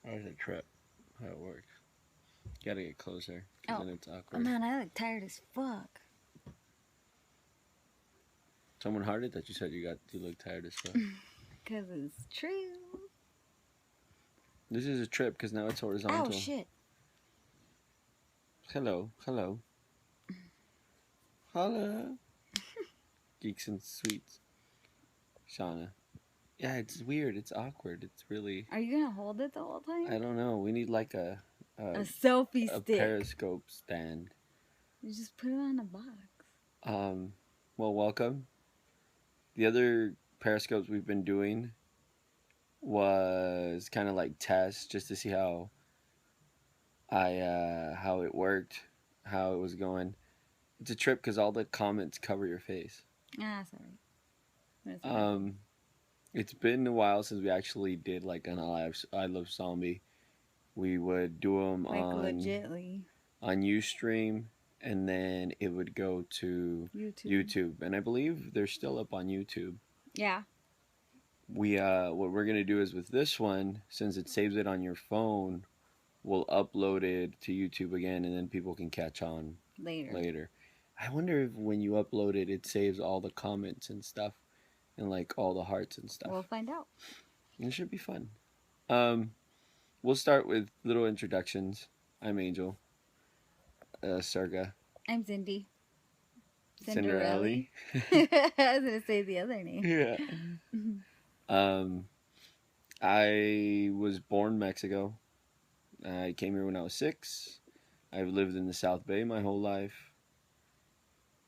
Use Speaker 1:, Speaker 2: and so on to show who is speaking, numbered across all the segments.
Speaker 1: How's a trip? How it works? You gotta get closer,
Speaker 2: Oh.
Speaker 1: then it's
Speaker 2: Oh
Speaker 1: awkward.
Speaker 2: man, I look tired as fuck.
Speaker 1: Someone hearted that you said you look tired as fuck.
Speaker 2: Because it's true.
Speaker 1: This is a trip because now it's horizontal.
Speaker 2: Oh shit.
Speaker 1: Hello. Holla. Geeks and Sweets. Shauna. Yeah, it's weird. It's awkward. It's really...
Speaker 2: Are you gonna hold it the whole time?
Speaker 1: I don't know. We need like a
Speaker 2: selfie
Speaker 1: a
Speaker 2: stick.
Speaker 1: periscope stand.
Speaker 2: You just put it on a box.
Speaker 1: Well, welcome. The other periscopes we've been doing was kind of like tests just to see how it worked, how it was going. It's a trip because all the comments cover your face.
Speaker 2: Ah, sorry. That's right.
Speaker 1: It's been a while since we actually did like an ILoveZomby. We would do them
Speaker 2: Like
Speaker 1: on
Speaker 2: legitly.
Speaker 1: on Ustream, and then it would go to YouTube. And I believe they're still up on YouTube.
Speaker 2: Yeah.
Speaker 1: We what we're gonna do is with this one, since it saves it on your phone, we'll upload it to YouTube again, and then people can catch on later. I wonder if when you upload it, it saves all the comments and stuff, and like all the hearts and stuff.
Speaker 2: We'll find out.
Speaker 1: It should be fun. We'll start with little introductions. I'm Angel. Serga.
Speaker 2: I'm Cindy.
Speaker 1: Cinderella.
Speaker 2: I was gonna say the other name.
Speaker 1: Yeah. I was born in Mexico. I came here when I was 6. I've lived in the South Bay my whole life.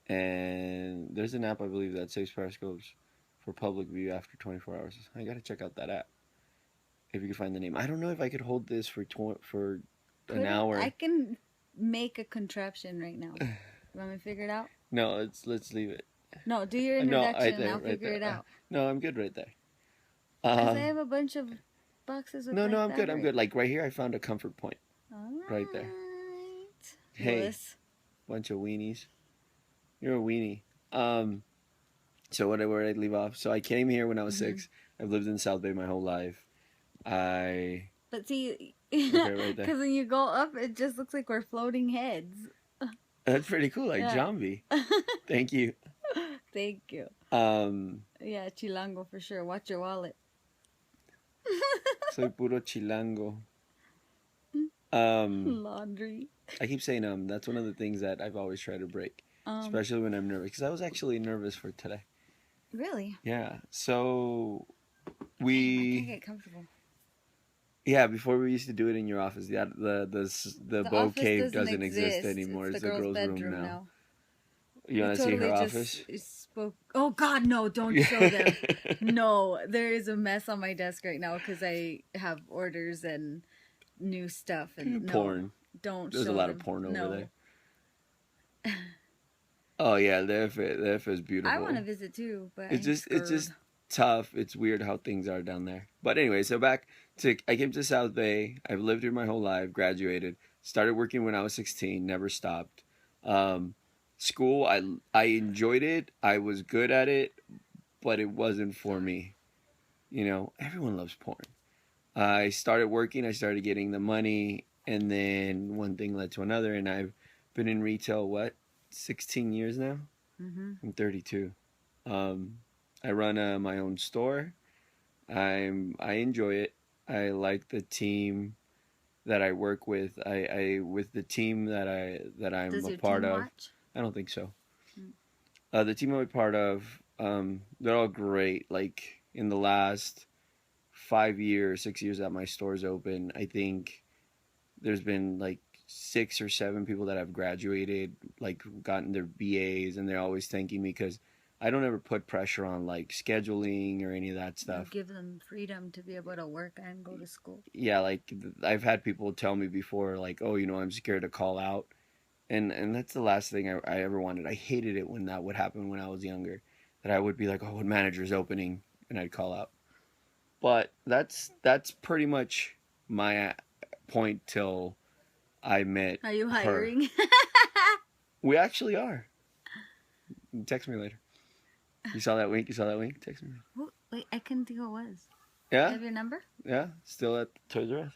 Speaker 1: And there's an app, I believe, that saves periscopes for public view after 24 hours. I gotta check out that app. If you can find the name. I don't know if I could hold this for an hour.
Speaker 2: I can make a contraption right now. You want me to figure it out?
Speaker 1: No, let's leave it.
Speaker 2: No, do your introduction and I'll
Speaker 1: right
Speaker 2: figure
Speaker 1: there.
Speaker 2: it out.
Speaker 1: No, I'm good right there.
Speaker 2: Because I have a bunch of boxes with
Speaker 1: No, I'm
Speaker 2: battery.
Speaker 1: good. I'm good. Like right here, I found a comfort point. Right there. Hey,
Speaker 2: Lewis.
Speaker 1: bunch of weenies. You're a weenie. So where did I leave off? So I came here when I was 6. I've lived in South Bay my whole life.
Speaker 2: But see,
Speaker 1: right there.
Speaker 2: Because when you go up, it just looks like we're floating heads.
Speaker 1: That's pretty cool, like Zombie. Thank you.
Speaker 2: Thank you. Yeah, chilango for sure. Watch your wallet.
Speaker 1: Soy puro chilango.
Speaker 2: Laundry.
Speaker 1: I keep saying that's one of the things that I've always tried to break, especially when I'm nervous. Because I was actually nervous for today.
Speaker 2: Really?
Speaker 1: Yeah. So
Speaker 2: I can't get comfortable.
Speaker 1: Yeah, before we used to do it in your office. Yeah, the Bow Cave doesn't exist anymore. It's the girls' room now. You want to see her office?
Speaker 2: Oh God, no! Don't show them. No, there is a mess on my desk right now because I have orders and new stuff and
Speaker 1: porn.
Speaker 2: Don't.
Speaker 1: There's
Speaker 2: show
Speaker 1: a lot
Speaker 2: them.
Speaker 1: of porn over there. Oh yeah, the F is beautiful.
Speaker 2: I want to visit too, but
Speaker 1: it's just tough. It's weird how things are down there. But anyway, so back to I came to South Bay. I've lived here my whole life. Graduated. Started working when I was 16. Never stopped. School, I enjoyed it. I was good at it, but it wasn't for me. You know, everyone loves porn. I started working. I started getting the money, and then one thing led to another, and I've been in retail 16 years now. I'm 32. I run my own store. I enjoy it. I like the team that I work with. I with the team that I'm a part of.
Speaker 2: Watch?
Speaker 1: I don't think so. The team I'm a part of, they're all great. Like in the last 5 years, 6 years that my store's open, I think there's been like 6 or 7 people that have graduated, like gotten their BAs, and they're always thanking me because I don't ever put pressure on like scheduling or any of that stuff.
Speaker 2: You give them freedom to be able to work and go to school.
Speaker 1: Yeah, like I've had people tell me before, like, oh, I'm scared to call out. And that's the last thing I ever wanted. I hated it when that would happen when I was younger. That I would be like, oh, what manager's opening? And I'd call out. But that's pretty much my point till I met
Speaker 2: Are you hiring?
Speaker 1: We actually are. Text me later. You saw that wink? Text me.
Speaker 2: Wait, I couldn't think what it was.
Speaker 1: Yeah?
Speaker 2: Have your number?
Speaker 1: Yeah, still at Toys R Us.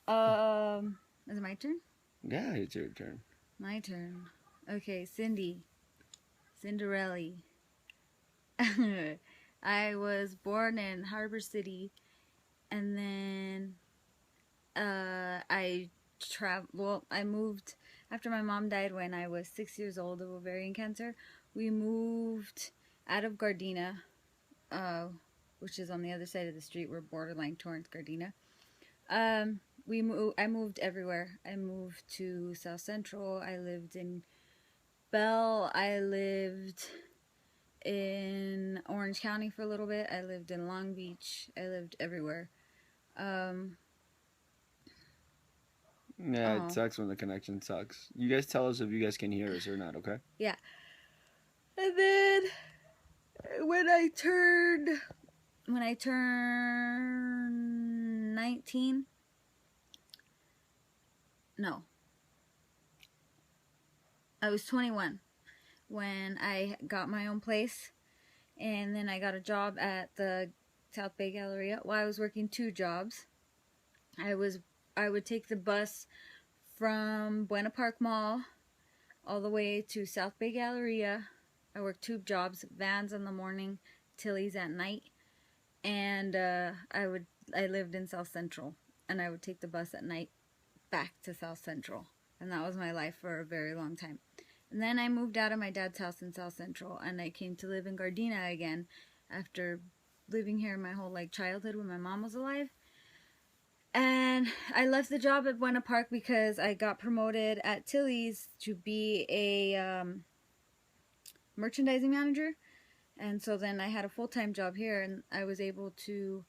Speaker 2: Is it my turn?
Speaker 1: Yeah, it's your turn.
Speaker 2: My turn. Okay, Cinderella. I was born in Harbor City, and then I I moved after my mom died when I was 6 years old of ovarian cancer. We moved out of Gardena, uh, which is on the other side of the street. We're borderline Torrance, Gardena. I moved everywhere. I moved to South Central. I lived in Bell. I lived in Orange County for a little bit. I lived in Long Beach. I lived everywhere. Um,
Speaker 1: Yeah, it
Speaker 2: oh,
Speaker 1: sucks when the connection sucks. You guys tell us if you guys can hear us or not, okay?
Speaker 2: yeah. And then when I turned when I turned 19, no, I was 21 when I got my own place, and then I got a job at the South Bay Galleria. Well, I was working two jobs. I was I would take the bus from Buena Park Mall all the way to South Bay Galleria. I worked two jobs, Vans in the morning, Tilly's at night, and I lived in South Central, and I would take the bus at night back to South Central, and that was my life for a very long time. And then I moved out of my dad's house in South Central, and I came to live in Gardena again after living here my whole childhood when my mom was alive. And I left the job at Buena Park because I got promoted at Tilly's to be a merchandising manager. And so then I had a full-time job here, and I was able to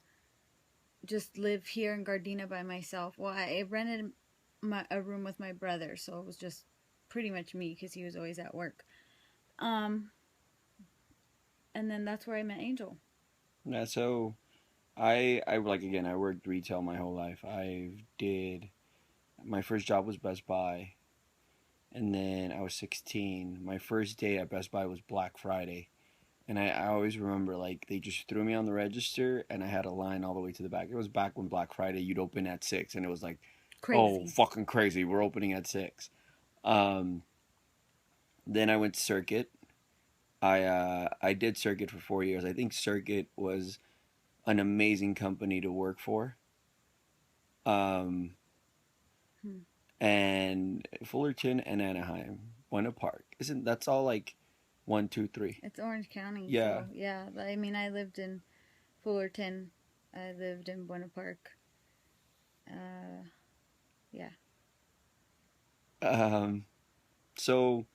Speaker 2: just live here in Gardena by myself. Well, I rented a room with my brother, so it was just pretty much me because he was always at work. Um, and then that's where I met Angel.
Speaker 1: Yeah, so I like again, I worked retail my whole life. I did my first job was Best Buy, and then I was 16. My first day at Best Buy was Black Friday. And I always remember like they just threw me on the register and I had a line all the way to the back. It was back when Black Friday you'd open at 6 and it was like, oh
Speaker 2: Crazy.
Speaker 1: fucking crazy, we're opening at 6. Um, then I went to Circuit. I did Circuit for 4 years. I think Circuit was an amazing company to work for. Um,
Speaker 2: Hmm.
Speaker 1: and Fullerton and Anaheim, Buena Park. Isn't that's all like 1, 2, 3?
Speaker 2: It's Orange County,
Speaker 1: Yeah.
Speaker 2: so yeah. I mean, I lived in Fullerton. I lived in Buena Park. Uh, yeah.
Speaker 1: Um, so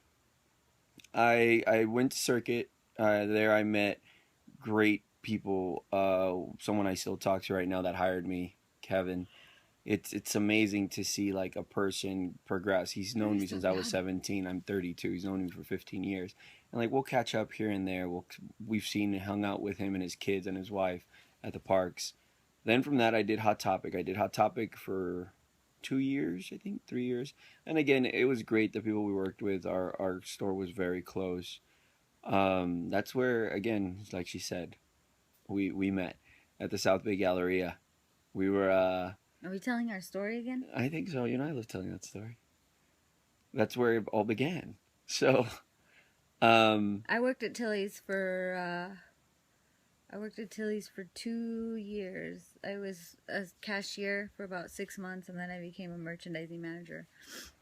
Speaker 1: I went to Circuit. There I met great people. Someone I still talk to right now that hired me, Kevin. It's amazing to see like a person progress. He's
Speaker 2: Oh,
Speaker 1: known
Speaker 2: you're
Speaker 1: me
Speaker 2: so
Speaker 1: since I was
Speaker 2: bad.
Speaker 1: 17. I'm 32. He's known me for 15 years. And like we'll catch up here and there. We've seen and hung out with him and his kids and his wife at the parks. Then from that I did Hot Topic. I did Hot Topic for 2 years, I think 3 years. And again, it was great. The people we worked with, our store was very close. That's where again, like she said, we met at the South Bay Galleria. We were
Speaker 2: Are we telling our story again?
Speaker 1: I think so. You know, I love telling that story. That's where it all began. So, um,
Speaker 2: I worked at Tilly's for 2 years. I was a cashier for about 6 months, and then I became a merchandising manager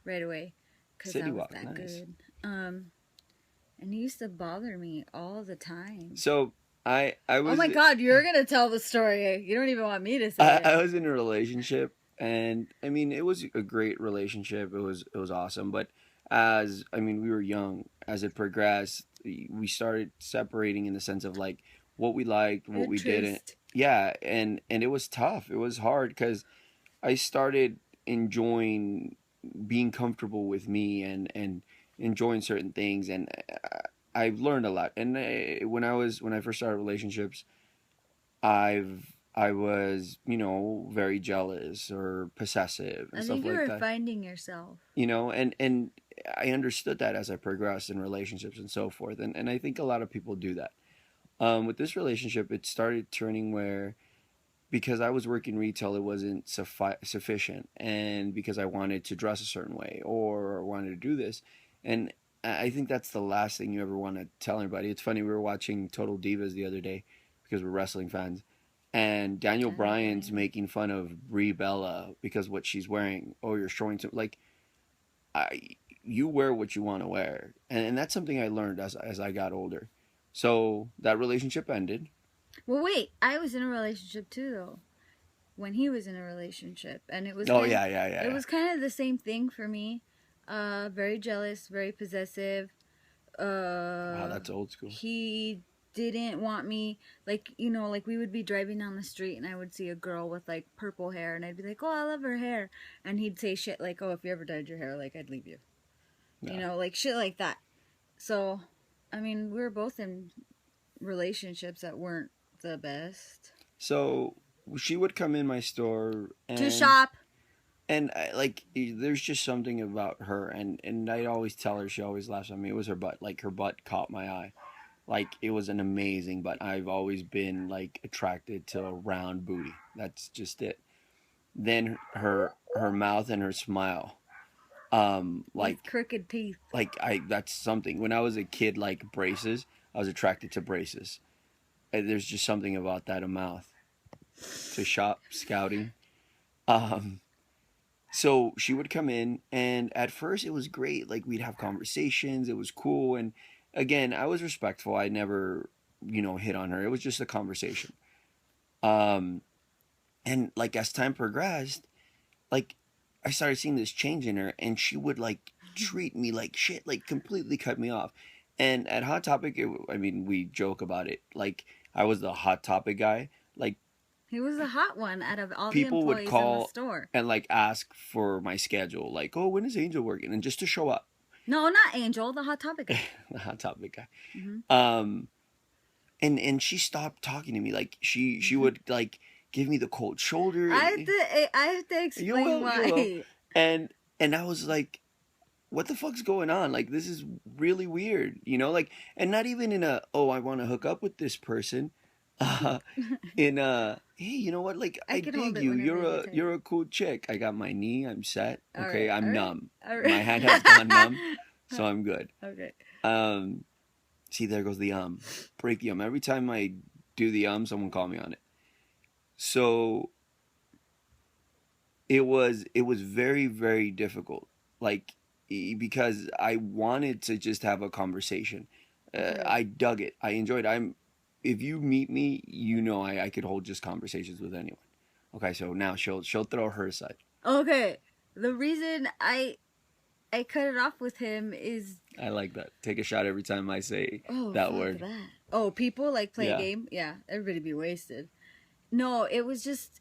Speaker 2: right away because
Speaker 1: City
Speaker 2: I was
Speaker 1: Walk,
Speaker 2: that
Speaker 1: nice.
Speaker 2: good. And he used to bother me all the time.
Speaker 1: So I
Speaker 2: Oh
Speaker 1: was
Speaker 2: my God, you're gonna tell the story. You don't even want me to say
Speaker 1: I
Speaker 2: it.
Speaker 1: was in a relationship, and I mean it was a great relationship. It was awesome, but as I mean we were young. As it progressed, we started separating in the sense of like what we liked, what we didn't.
Speaker 2: Interest.
Speaker 1: Yeah, and it was tough. It was hard because I started enjoying being comfortable with me and enjoying certain things, and I've learned a lot. And when I first started relationships, I was very jealous or possessive and
Speaker 2: I
Speaker 1: stuff
Speaker 2: think you
Speaker 1: like
Speaker 2: were
Speaker 1: that.
Speaker 2: finding yourself.
Speaker 1: And I understood that as I progressed in relationships and so forth. And I think a lot of people do that. With this relationship, it started turning where because I was working retail, it wasn't sufficient, and because I wanted to dress a certain way or wanted to do this, and I think that's the last thing you ever want to tell anybody. It's funny, we were watching Total Divas the other day because we're wrestling fans, and Daniel
Speaker 2: Daniel
Speaker 1: Bryan's
Speaker 2: Bryan.
Speaker 1: making fun of Brie Bella because what she's wearing. Oh, you're showing to like, I you wear what you want to wear, and that's something I learned as I got older. So that relationship ended.
Speaker 2: Well, wait, I was in a relationship too, though. When he was in a relationship, and
Speaker 1: Oh yeah, yeah,
Speaker 2: it
Speaker 1: yeah, yeah.
Speaker 2: was kind of the same thing for me. Very jealous, very possessive.
Speaker 1: Wow,
Speaker 2: Uh,
Speaker 1: that's old school.
Speaker 2: he didn't want me, like, like we would be driving down the street and I would see a girl with like purple hair and I'd be like, oh, I love her hair, and he'd say shit like, oh, if you ever dyed your hair, like, I'd leave you,
Speaker 1: Yeah.
Speaker 2: like shit like that. So, I mean, we were both in relationships that weren't the best.
Speaker 1: So she would come in my store,
Speaker 2: To shop.
Speaker 1: and like there's just something about her, and I always tell her, she always laughs at me. It was her butt. Like her butt caught my eye. Like it was an amazing butt. I've always been like attracted to a round booty. That's just it. Then her mouth and her smile.
Speaker 2: With crooked teeth.
Speaker 1: Like I that's something. When I was a kid, like braces, I was attracted to braces. And there's just something about that mouth. To shop scouting. Um, so she would come in, and at first it was great. Like we'd have conversations. It was cool, and again, I was respectful. I never, hit on her. It was just a conversation. Um, and like as time progressed, like I started seeing this change in her, and she would like treat me like shit, like completely cut me off. And at Hot Topic, I mean, we joke about it. Like I was the Hot Topic guy. Like
Speaker 2: He was the hot one out of all the
Speaker 1: people would
Speaker 2: employees in the
Speaker 1: call
Speaker 2: store.
Speaker 1: and like ask for my schedule, like, oh, when is Angel working, and just to show up.
Speaker 2: No, not Angel, the Hot Topic guy.
Speaker 1: The Hot Topic guy.
Speaker 2: Mm-hmm.
Speaker 1: And she stopped talking to me. Like she would like give me the cold shoulder.
Speaker 2: I have to
Speaker 1: You
Speaker 2: explain
Speaker 1: will, you will.
Speaker 2: why.
Speaker 1: And I was like, what the fuck's going on? Like this is really weird, like, and not even in a, oh, I want to hook up with this person. In hey, you know what? Like I
Speaker 2: can hold
Speaker 1: dig
Speaker 2: it
Speaker 1: you.
Speaker 2: whenever you get
Speaker 1: You're a cool chick. I got my knee. I'm set. Okay, I'm numb.
Speaker 2: All
Speaker 1: My hand has gone numb, so I'm good.
Speaker 2: Okay.
Speaker 1: See, there goes the break the Every time I do the someone call me on it. So it was very, very difficult. Like because I wanted to just have a conversation.
Speaker 2: Right.
Speaker 1: I dug it. I enjoyed it. If you meet me, I could hold just conversations with anyone. Okay, so now she'll throw her side.
Speaker 2: Okay. The reason I cut it off with him is,
Speaker 1: I like that. Take a shot every time I say
Speaker 2: oh,
Speaker 1: that
Speaker 2: fuck
Speaker 1: word.
Speaker 2: that. Oh, people like play
Speaker 1: Yeah.
Speaker 2: a game? Yeah, everybody be wasted. No, it was just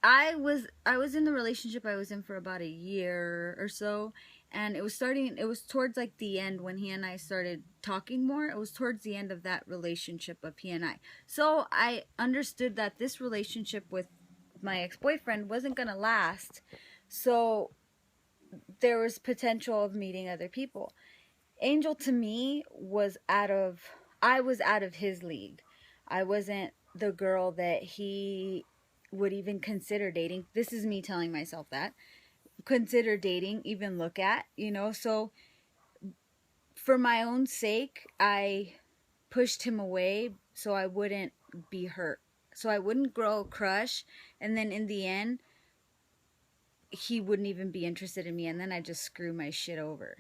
Speaker 2: I was in the relationship I was in for about a year or so, and it was towards like the end when he and I started talking more. It was towards the end of that relationship of he and I. So I understood that this relationship with my ex-boyfriend wasn't going to last. So there was potential of meeting other people. Angel to me I was out of his league. I wasn't the girl that he would even consider dating. This is me telling myself that. Consider dating, even look at, So for my own sake, I pushed him away so I wouldn't be hurt. So I wouldn't grow a crush, and then in the end, he wouldn't even be interested in me, and then I just screw my shit over,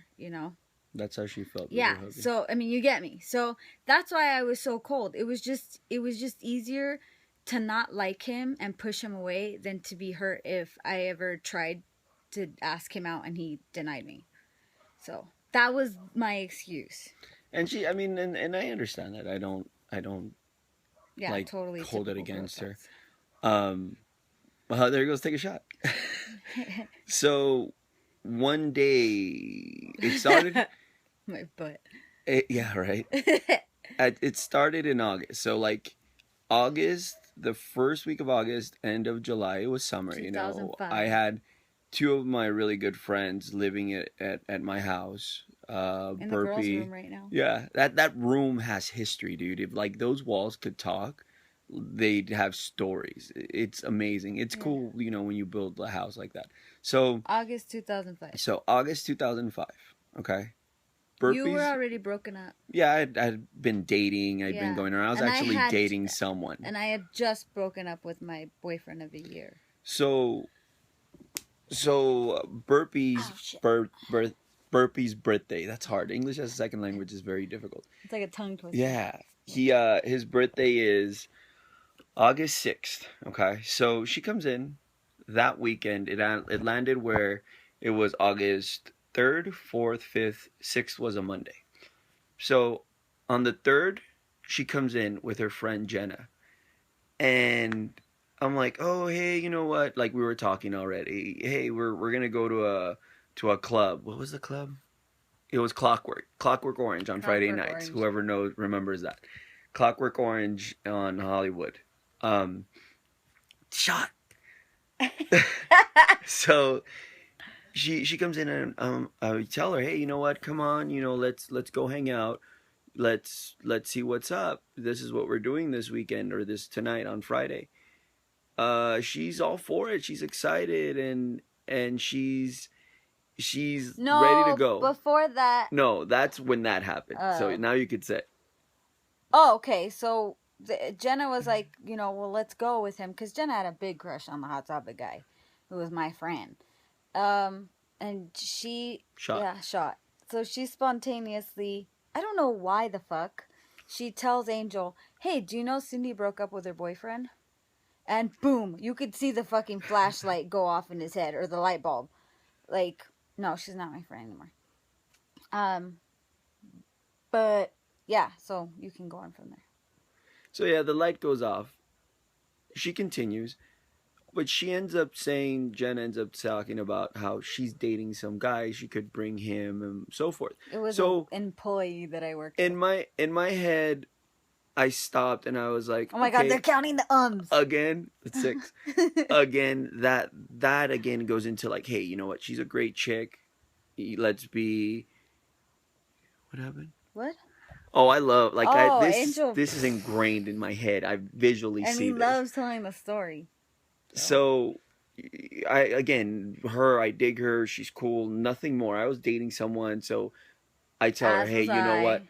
Speaker 1: That's how she felt.
Speaker 2: Yeah. So I mean, you get me. So that's why I was so cold. It was just easier to not like him and push him away than to be hurt if I ever tried to ask him out and he denied me. So that was my excuse.
Speaker 1: And she, I mean, and I understand that. I don't
Speaker 2: Yeah,
Speaker 1: like
Speaker 2: totally
Speaker 1: hold it
Speaker 2: typical
Speaker 1: against her.
Speaker 2: girl
Speaker 1: Well, there goes, take a shot. So one day it started.
Speaker 2: my butt.
Speaker 1: Yeah, right. It started in August. So like August, the first week of August, end of July, it was summer.
Speaker 2: 2005.
Speaker 1: I had two of my really good friends living at my house.
Speaker 2: In the girls' room right now.
Speaker 1: Yeah, that room has history, dude. If like those walls could talk, they'd have stories. It's amazing. It's
Speaker 2: Yeah.
Speaker 1: cool, you know, when you build a house like that. So
Speaker 2: August 2005.
Speaker 1: August 2005. Okay.
Speaker 2: You were
Speaker 1: Burpees.
Speaker 2: already broken up.
Speaker 1: Yeah, I'd been dating. I'd been
Speaker 2: Yeah.
Speaker 1: going around. I was
Speaker 2: And
Speaker 1: actually dating someone.
Speaker 2: And I had just broken up with my boyfriend of a year.
Speaker 1: So Burpee's
Speaker 2: Oh, shit.
Speaker 1: Burpee's birthday. That's hard. English as a second language is very difficult.
Speaker 2: It's like a tongue twister.
Speaker 1: Yeah. His birthday is August 6th. Okay. So she comes in that weekend. It landed where it was August 3rd, 4th, 5th, 6th was a Monday. So on the 3rd, she comes in with her friend Jenna. And I'm like, "Oh, hey, you know what? Like we were talking already. Hey, we're going to go to a club. What was the club? It was Clockwork Orange on Friday
Speaker 2: Clockwork
Speaker 1: nights.
Speaker 2: Orange.
Speaker 1: Whoever knows remembers that. Clockwork Orange on Hollywood. Shot. So she comes in and I tell her, hey, you know what? Come on, you know, let's go hang out. Let's see what's up. This is what we're doing this weekend or this tonight on Friday. She's all for it. She's excited and she's ready to go.
Speaker 2: Before that.
Speaker 1: No, that's when that happened. So now you could say.
Speaker 2: Oh, okay. So Jenna was like, you know, well, let's go with him because Jenna had a big crush on the Hot Topic guy, who was my friend. And she shot. So she spontaneously, I don't know why the fuck, she tells Angel, "Hey, do you know Cindy broke up with her boyfriend?" And boom, you could see the fucking flashlight go off in his head or the light bulb. Like, no, she's not my friend anymore. But yeah, so you can go on from there.
Speaker 1: So yeah, the light goes off. She continues, but Jen ends up talking about how she's dating some guy. She could bring him and so forth.
Speaker 2: It was an employee that I worked
Speaker 1: in
Speaker 2: with.
Speaker 1: In my head, I stopped and I was like,
Speaker 2: oh my God, they're counting the ums.
Speaker 1: Again, it's 6. Again, that again goes into like, hey, you know what? She's a great chick. Let's be. What happened?
Speaker 2: What?
Speaker 1: Oh, I love
Speaker 2: Angel.
Speaker 1: This is ingrained in my head. I visually see this.
Speaker 2: And he loves telling the story.
Speaker 1: So, I dig her. She's cool. Nothing more. I was dating someone, so I tell her, hey, you know what?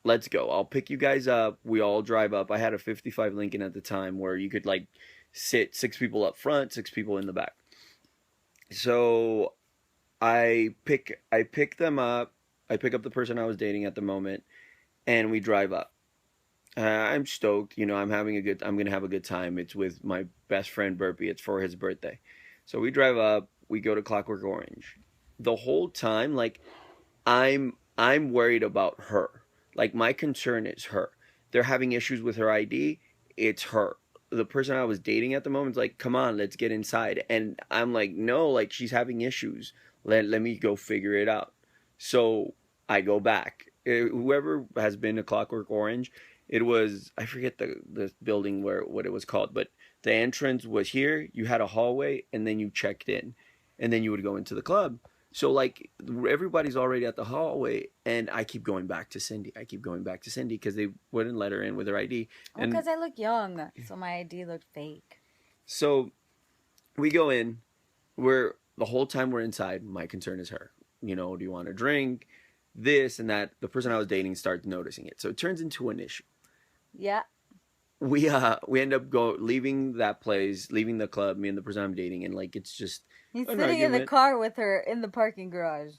Speaker 1: Let's go. I'll pick you guys up. We all drive up. I had a 55 Lincoln at the time where you could like sit 6 people up front, 6 people in the back. So I pick them up. I pick up the person I was dating at the moment, and we drive up. I'm stoked. You know, I'm going to have a good time. It's with my best friend Burpee. It's for his birthday. So we drive up. We go to Clockwork Orange. The whole time, like, I'm worried about her. Like, my concern is her. They're having issues with her ID. It's her. The person I was dating at the moment is like, come on, let's get inside. And I'm like, no, like, she's having issues. Let me go figure it out. So I go back. Whoever has been to Clockwork Orange, it was, I forget the building what it was called, but the entrance was here. You had a hallway, and then you checked in. And then you would go into the club. So, like, everybody's already at the hallway, and I keep going back to Cindy. Because they wouldn't let her in with her ID.
Speaker 2: Because I look young, so my ID looked fake.
Speaker 1: So, we go in. The whole time we're inside, my concern is her. You know, do you want a drink? This and that. The person I was dating starts noticing it. So, it turns into an issue.
Speaker 2: Yeah.
Speaker 1: We end up leaving that place, leaving the club, me and the person I'm dating, and, like, it's just...
Speaker 2: He's sitting in the car with her in the parking garage.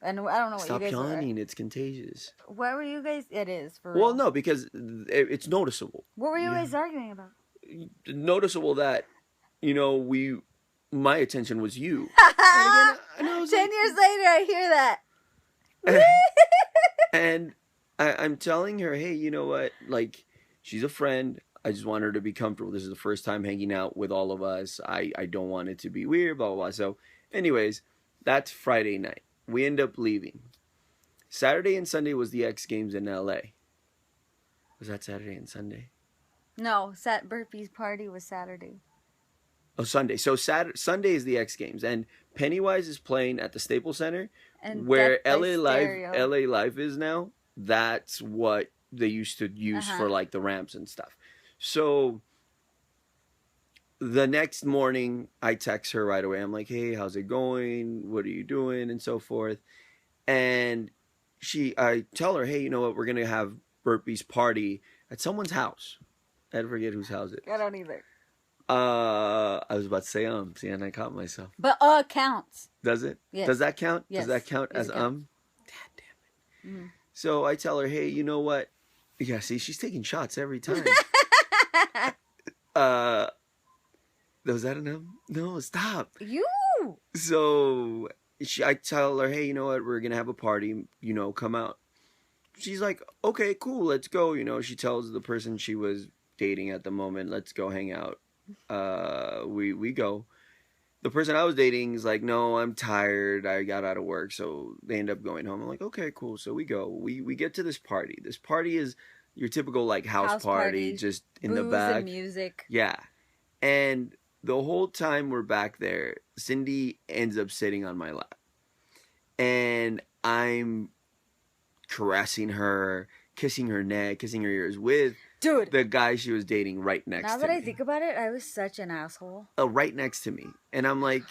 Speaker 2: And I don't know what you guys
Speaker 1: Stop yawning. It's contagious.
Speaker 2: Why were you guys... It is, for real.
Speaker 1: Well, no, because it's noticeable.
Speaker 2: What were you guys arguing about?
Speaker 1: Noticeable that, you know, my attention was you.
Speaker 2: 10 years later, I hear that.
Speaker 1: And I'm telling her, hey, you know what? Like, she's a friend. I just want her to be comfortable. This is the first time hanging out with all of us. I don't want it to be weird, blah, blah, blah. So, anyways, that's Friday night. We end up leaving. Saturday and Sunday was the X Games in LA. Was that Saturday and Sunday?
Speaker 2: No, Burpee's party was Saturday.
Speaker 1: Oh, Sunday. So Sunday is the X Games, and Pennywise is playing at the Staples Center, and where LA Live is now. That's what they used to use for like the ramps and stuff. So the next morning, I text her right away. I'm like, hey, how's it going? What are you doing? And so forth. And I tell her, hey, you know what? We're going to have Burpee's party at someone's house. I forget whose house it
Speaker 2: I
Speaker 1: is.
Speaker 2: don't either.
Speaker 1: I was about to say see, and I caught myself.
Speaker 2: But counts.
Speaker 1: Does it?
Speaker 2: Yes.
Speaker 1: Does that count?
Speaker 2: Yes.
Speaker 1: Does that count
Speaker 2: Yes,
Speaker 1: as
Speaker 2: it counts.
Speaker 1: Damn it. So I tell her, hey, you know what? Yeah, see, she's taking shots every time. Was that an No, stop.
Speaker 2: You.
Speaker 1: So I tell her, hey, you know what? We're gonna have a party. You know, come out. She's like, okay, cool, let's go. You know, she tells the person she was dating at the moment, let's go hang out. We go. The person I was dating is like, no, I'm tired. I got out of work, so they end up going home. I'm like, okay, cool. So we go. We get to this party. This party is your typical like house party, just in the back.
Speaker 2: And music.
Speaker 1: Yeah, and the whole time we're back there, Cindy ends up sitting on my lap, and I'm caressing her, kissing her neck, kissing her ears with the guy she was dating right next to me.
Speaker 2: Now that I think about it, I was such an asshole.
Speaker 1: Right next to me. And I'm like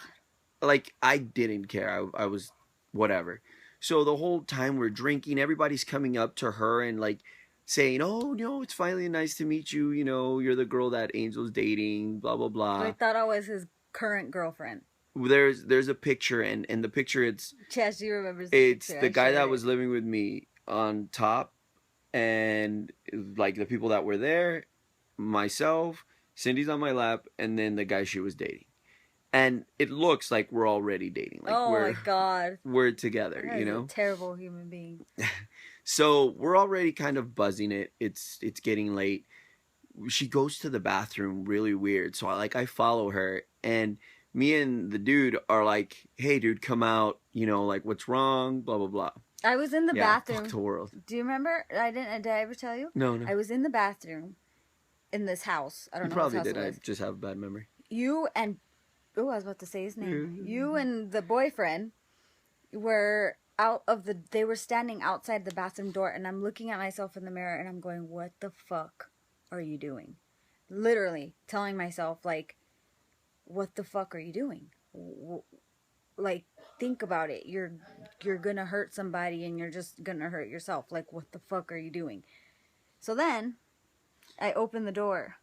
Speaker 1: I didn't care. I was whatever. So the whole time we're drinking, everybody's coming up to her and like saying, oh, no, it's finally nice to meet you. You know, you're the girl that Angel's dating, blah, blah, blah.
Speaker 2: I thought I was his current girlfriend.
Speaker 1: There's a picture, and in the picture it's...
Speaker 2: Chad, she remembers
Speaker 1: it's the guy that was living with me on top, and like the people that were there, myself, Cindy's on my lap, and then the guy she was dating. And it looks like we're already dating. Like
Speaker 2: my God.
Speaker 1: We're together,
Speaker 2: that
Speaker 1: you know?
Speaker 2: A terrible human being.
Speaker 1: So we're already kind of buzzing it. It's getting late. She goes to the bathroom really weird. So I follow her, and me and the dude are like, hey dude, come out, you know, like what's wrong, blah blah blah.
Speaker 2: I was in the bathroom.
Speaker 1: Fuck the world.
Speaker 2: Do you remember? Did I ever tell you?
Speaker 1: No.
Speaker 2: I was in the bathroom in this house. I don't know.
Speaker 1: You probably did. I just have a bad memory.
Speaker 2: You and I was about to say his name. You and the boyfriend were they were standing outside the bathroom door, and I'm looking at myself in the mirror and I'm going, what the fuck are you doing? Literally telling myself, like, what the fuck are you doing? Like, think about it. You're gonna hurt somebody and you're just gonna hurt yourself. Like, what the fuck are you doing? So then I opened the door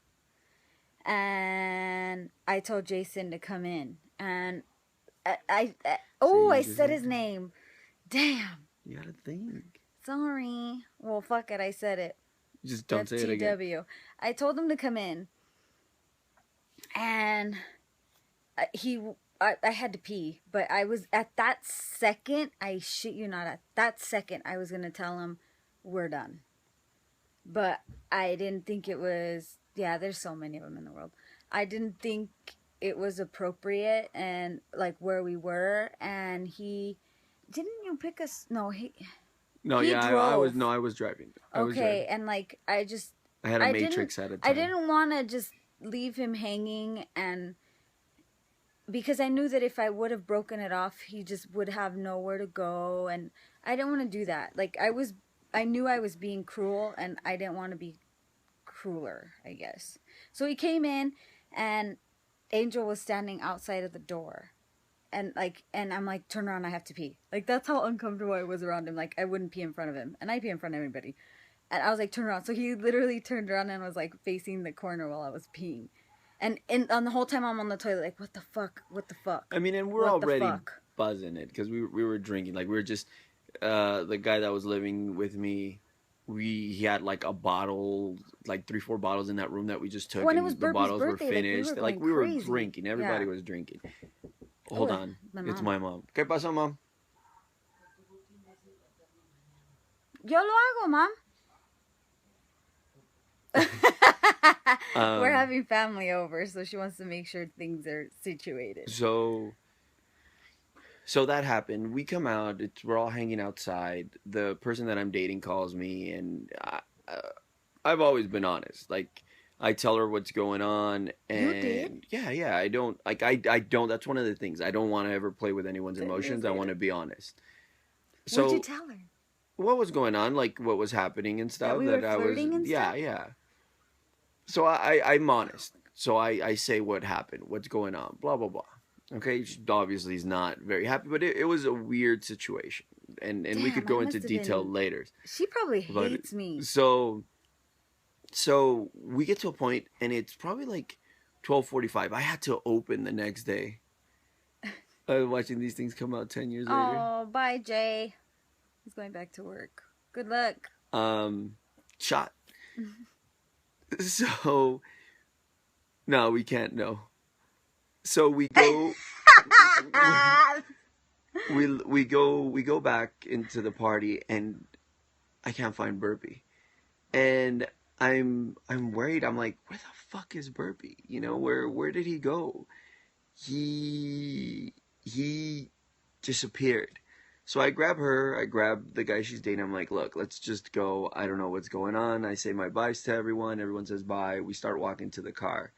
Speaker 2: and I told Jason to come in, and I said his name. Damn.
Speaker 1: You gotta think.
Speaker 2: Sorry. Well, fuck it. I said it.
Speaker 1: Just don't say it again.
Speaker 2: FTW. I told him to come in, and I had to pee, but I was at that second. I shit you not. At that second, I was gonna tell him we're done, but I didn't think it was. Yeah, there's so many of them in the world. I didn't think it was appropriate, and like where we were, and he didn't you pick us? No, he.
Speaker 1: No,
Speaker 2: he
Speaker 1: yeah,
Speaker 2: drove.
Speaker 1: I was driving.
Speaker 2: Okay, and like I
Speaker 1: had a Matrix at a time.
Speaker 2: I didn't want to just leave him hanging, and because I knew that if I would have broken it off, he just would have nowhere to go, and I didn't want to do that. Like I knew I was being cruel, and I didn't want to be crueler, I guess. So he came in, and Angel was standing outside of the door. And I'm like, turn around, I have to pee. Like, that's how uncomfortable I was around him. Like, I wouldn't pee in front of him. And I pee in front of everybody. And I was like, turn around. So he literally turned around and was like facing the corner while I was peeing. And on the whole time I'm on the toilet, like, what the fuck? What the fuck?
Speaker 1: I mean, and we're already buzzing it because we were drinking. Like, we were just, the guy that was living with me, he had like a bottle, like 3-4 bottles in that room that we just took.
Speaker 2: When
Speaker 1: and
Speaker 2: it was
Speaker 1: the bottles
Speaker 2: birthday,
Speaker 1: were finished. We were drinking. Everybody was drinking. Hold on. It's my mom. ¿Qué pasó, mom?
Speaker 2: Yo lo hago, mom. We're having family over, so she wants to make sure things are situated.
Speaker 1: So that happened. We come out. We're all hanging outside. The person that I'm dating calls me, and I've always been honest. Like, I tell her what's going on, and
Speaker 2: you did?
Speaker 1: Yeah. I don't like. I don't. That's one of the things. I don't want to ever play with anyone's emotions. I want to be honest. So,
Speaker 2: what'd you tell her?
Speaker 1: What was going on? Like what was happening and stuff.
Speaker 2: That we were flirting and stuff?
Speaker 1: Yeah. So I'm honest. So I say what happened, what's going on, blah blah blah. Okay, she obviously is not very happy, but it was a weird situation, and we could
Speaker 2: Damn, I
Speaker 1: go into
Speaker 2: must have
Speaker 1: detail
Speaker 2: been.
Speaker 1: later.
Speaker 2: She probably
Speaker 1: But
Speaker 2: hates me.
Speaker 1: so we get to a point, and it's probably like 12:45. I had to open the next day. Watching these things come out 10 years later.
Speaker 2: Oh, bye, Jay. He's going back to work. Good luck.
Speaker 1: Um, shot. So no, we can't know. So we go. we go back into the party, and I can't find Burpee, and I'm worried. I'm like, where the fuck is Burpee? You know, where did he go? He disappeared. So I grab her, I grab the guy she's dating. I'm like, look, let's just go. I don't know what's going on. I say my byes to everyone. Everyone says bye. We start walking to the car.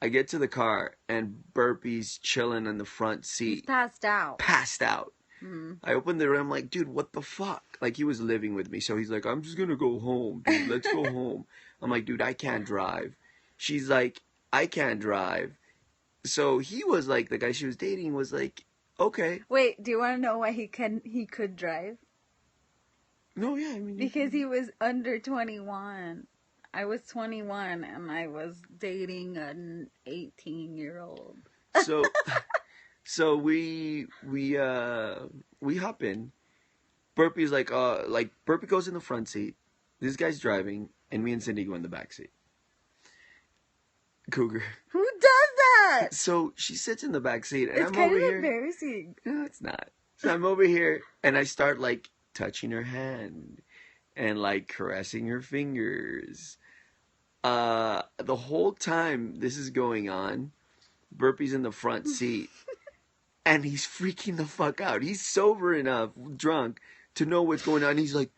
Speaker 1: I get to the car, and Burpee's chilling in the front
Speaker 2: He's
Speaker 1: seat,
Speaker 2: passed out.
Speaker 1: passed out.
Speaker 2: Hmm.
Speaker 1: I opened the door. I'm like, dude, what the fuck? Like, he was living with me. So he's like, I'm just going to go home, dude. Let's go home. I'm like, dude, I can't drive. She's like, I can't drive. So he was like, the guy she was dating was like, okay.
Speaker 2: Wait, do you want to know why he could drive?
Speaker 1: No, yeah, I mean.
Speaker 2: Because he was under 21. I was 21 and I was dating an 18-year-old.
Speaker 1: So, so we hop in. Burpee's like Burpee goes in the front seat. This guy's driving, and me and Cindy go in the back seat. Cougar.
Speaker 2: Who does that?
Speaker 1: So she sits in the back seat, and
Speaker 2: It's
Speaker 1: I'm
Speaker 2: kind
Speaker 1: over
Speaker 2: of
Speaker 1: here.
Speaker 2: embarrassing.
Speaker 1: No, it's not. So I'm over here, and I start like touching her hand and like caressing her fingers. The whole time this is going on, Burpee's in the front seat, and he's freaking the fuck out. He's sober enough, drunk, to know what's going on. He's like,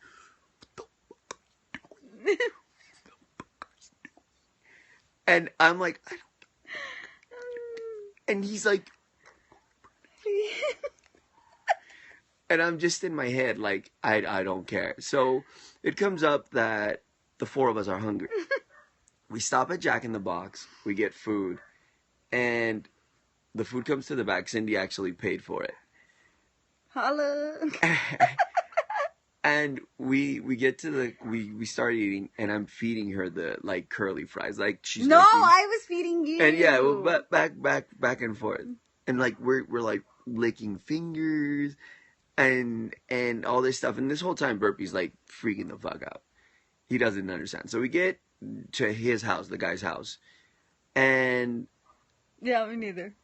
Speaker 1: and I'm like, I don't. And he's like, and I'm just in my head like, I don't care. So it comes up that the four of us are hungry. We stop at Jack in the Box. We get food, and the food comes to the back. Cindy actually paid for it.
Speaker 2: Holla.
Speaker 1: And we get to we start eating, and I'm feeding her the like curly fries, like she's
Speaker 2: No,
Speaker 1: licking.
Speaker 2: I was feeding you.
Speaker 1: And yeah, well, back and forth, and like we're like licking fingers, and all this stuff, and this whole time Burpee's like freaking the fuck out. He doesn't understand. So we get to his house, the guy's house, and
Speaker 2: Yeah, me neither.